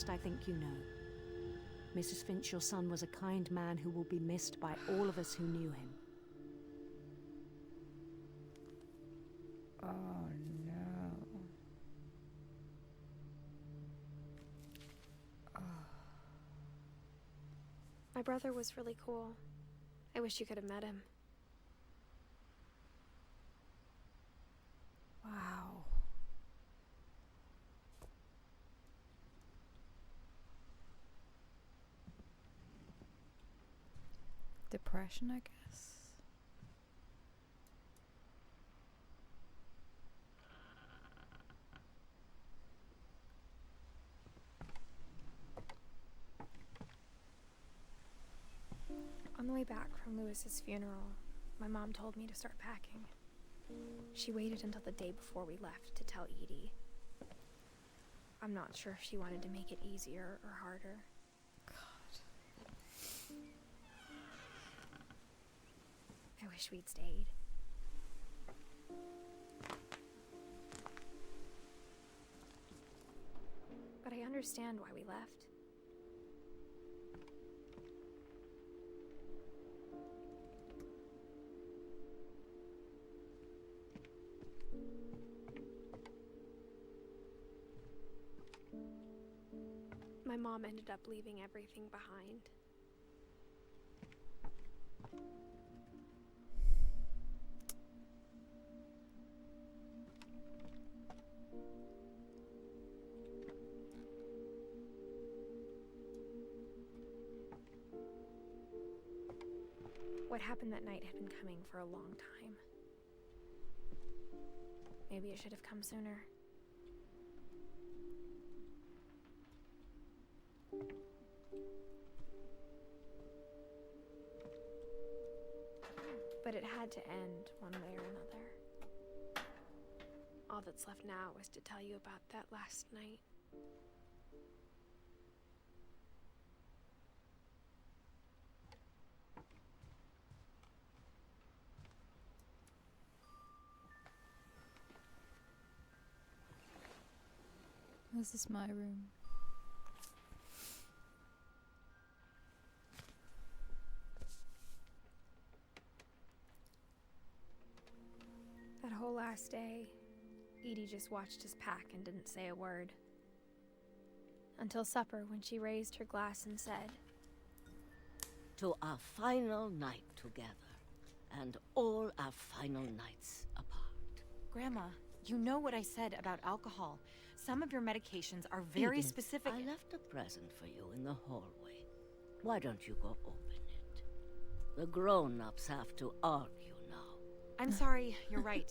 I think you know. Mrs. Finch, your son was a kind man who will be missed by all of us who knew him. My brother was really cool. I wish you could have met him. Wow. Depression, I guess. On the way back from Lewis's funeral, my mom told me to start packing. She waited until the day before we left to tell Edie. I'm not sure if she wanted to make it easier or harder. God. I wish we'd stayed. But I understand why we left. My mom ended up leaving everything behind. What happened that night had been coming for a long time. Maybe it should have come sooner. But it had to end one way or another. All that's left now is to tell you about that last night. This is my room. That whole last day, Edie just watched us pack and didn't say a word. Until supper, when she raised her glass and said, "To our final night together, and all our final nights apart." Grandma, you know what I said about alcohol. Some of your medications are very Edith, specific. I left a present for you in the hallway. Why don't you go open it? The grown-ups have to argue now. I'm sorry, you're right.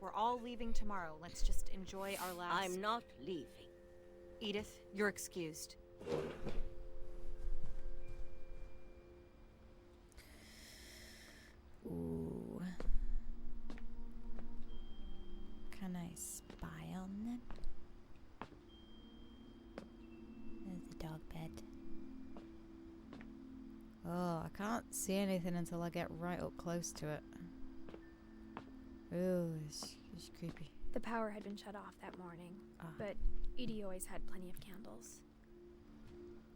We're all leaving tomorrow. Let's just enjoy our last... I'm not leaving. Edith, you're excused. Ooh. Can I spy on them? There's the dog bed. Oh, I can't see anything until I get right up close to it. Ooh, it's creepy. The power had been shut off that morning, but Edie always had plenty of candles.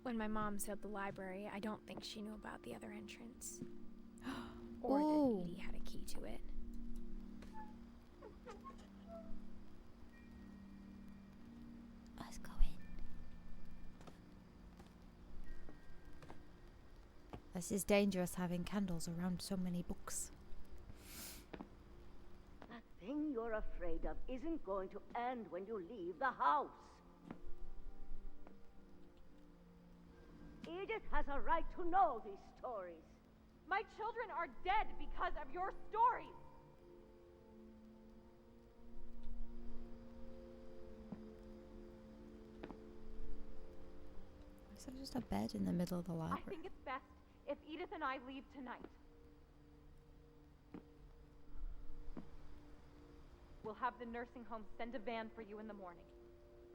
When my mom sealed the library, I don't think she knew about the other entrance. Or that Edie had a key to it. Let's go in. This is dangerous, having candles around so many books. That thing you're afraid of isn't going to end when you leave the house. Edith has a right to know these stories. My children are dead because of your stories! Is there just a bed in the middle of the library? I think it's best if Edith and I leave tonight. We'll have the nursing home send a van for you in the morning,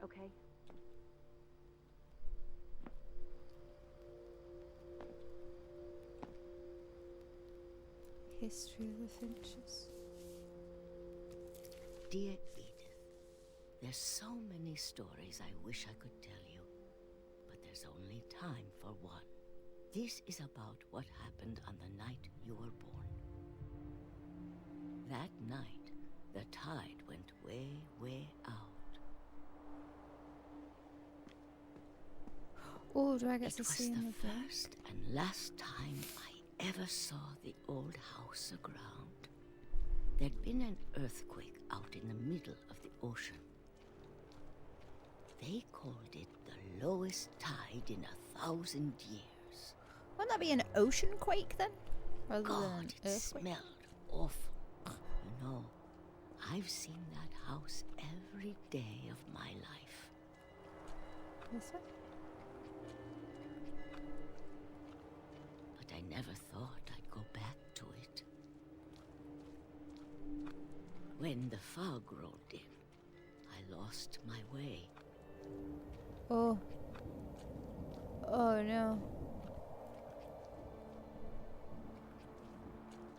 okay? History of the Finches. Dear Edith, there's so many stories I wish I could tell you, but there's only time for one. This is about what happened on the night you were born. That night, the tide went way, way out. Oh, do I get to It was see the him? first and last time I ever saw the old house aground. There'd been an earthquake out in the middle of the ocean. They called it the lowest tide in 1,000 years. Wouldn't that be an ocean quake then? Rather than God, an it earthquake? smelled awful. You know, I've seen that house every day of my life. This one? But I never thought I'd go back to it. When the fog rolled in, I lost my way. Oh. Oh no.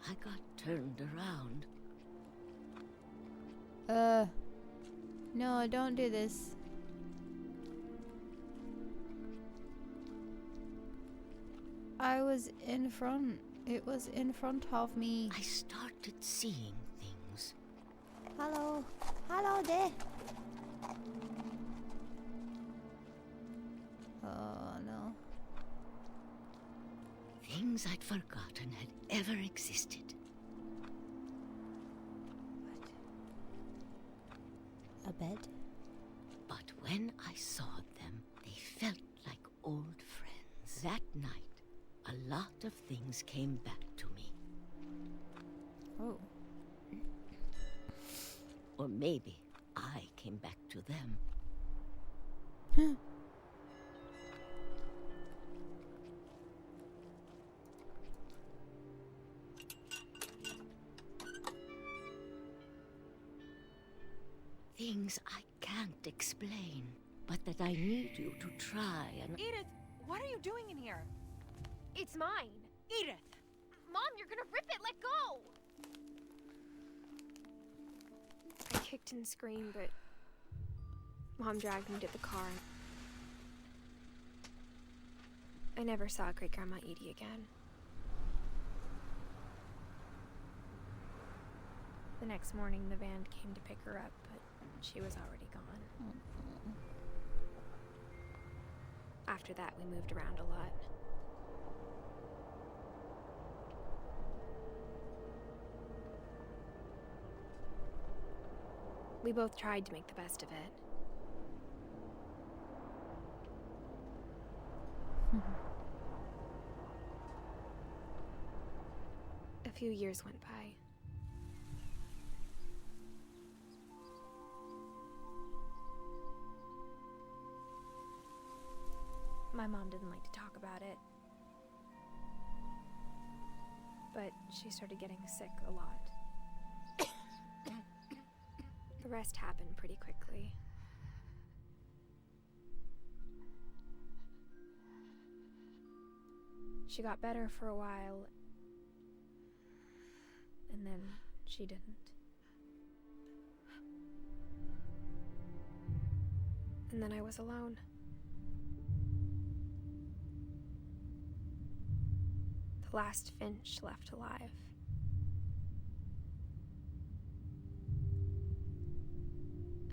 I got turned around. No, don't do this. I was in front. It was in front of me. I started seeing things. Hello. Hello there. Oh no. Things I'd forgotten had ever existed. A bed? But when I saw them, they felt like old friends. That night, a lot of things came back to me. Oh. Or maybe I came back to them. Things I can't explain, but that I need you to try and... Edith, what are you doing in here? It's mine. Edith! Mom, you're gonna rip it. Let go! I kicked and screamed, but Mom dragged me to the car. I never saw Great-Grandma Edie again. The next morning, the van came to pick her up, but she was already gone. After that, we moved around a lot. We both tried to make the best of it. A few years went by. My mom didn't like to talk about it, but she started getting sick a lot. The rest happened pretty quickly. She got better for a while, and then she didn't. And then I was alone. The last Finch left alive.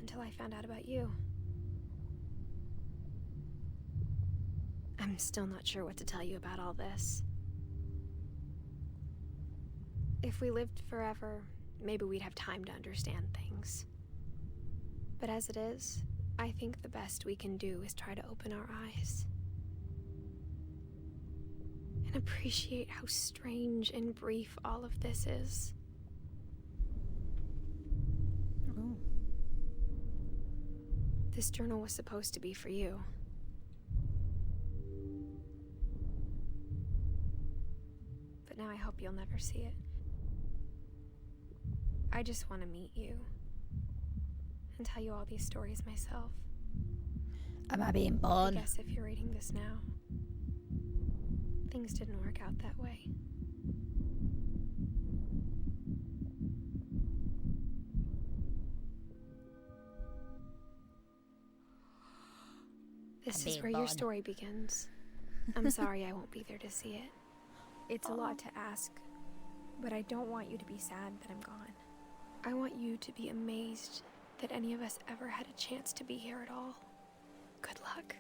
Until I found out about you. I'm still not sure what to tell you about all this. If we lived forever, maybe we'd have time to understand things. But as it is, I think the best we can do is try to open our eyes. And appreciate how strange and brief all of this is. Oh. This journal was supposed to be for you. But now I hope you'll never see it. I just want to meet you and tell you all these stories myself. Am I being born? I guess if you're reading this now, things didn't work out that way. This is where your story begins. I'm sorry I won't be there to see it. It's a lot to ask, but I don't want you to be sad that I'm gone. I want you to be amazed that any of us ever had a chance to be here at all. Good luck.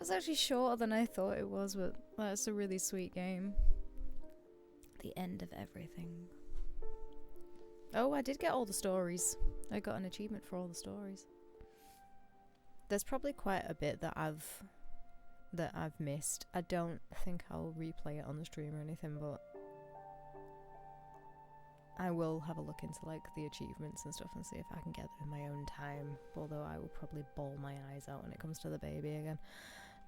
That's actually shorter than I thought it was, but that's a really sweet game. The end of everything. Oh, I did get all the stories. I got an achievement for all the stories. There's probably quite a bit that I've missed. I don't think I'll replay it on the stream or anything, but I will have a look into like the achievements and stuff and see if I can get them in my own time. Although I will probably bawl my eyes out when it comes to the baby again.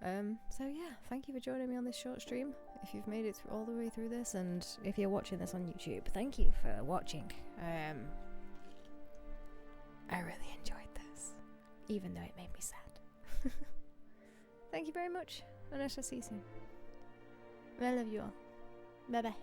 So yeah, thank you for joining me on this short stream. If you've made it all the way through this, and if you're watching this on YouTube, thank you for watching. I really enjoyed this, even though it made me sad. Thank you very much, and I shall see you soon. I love you all. Bye bye.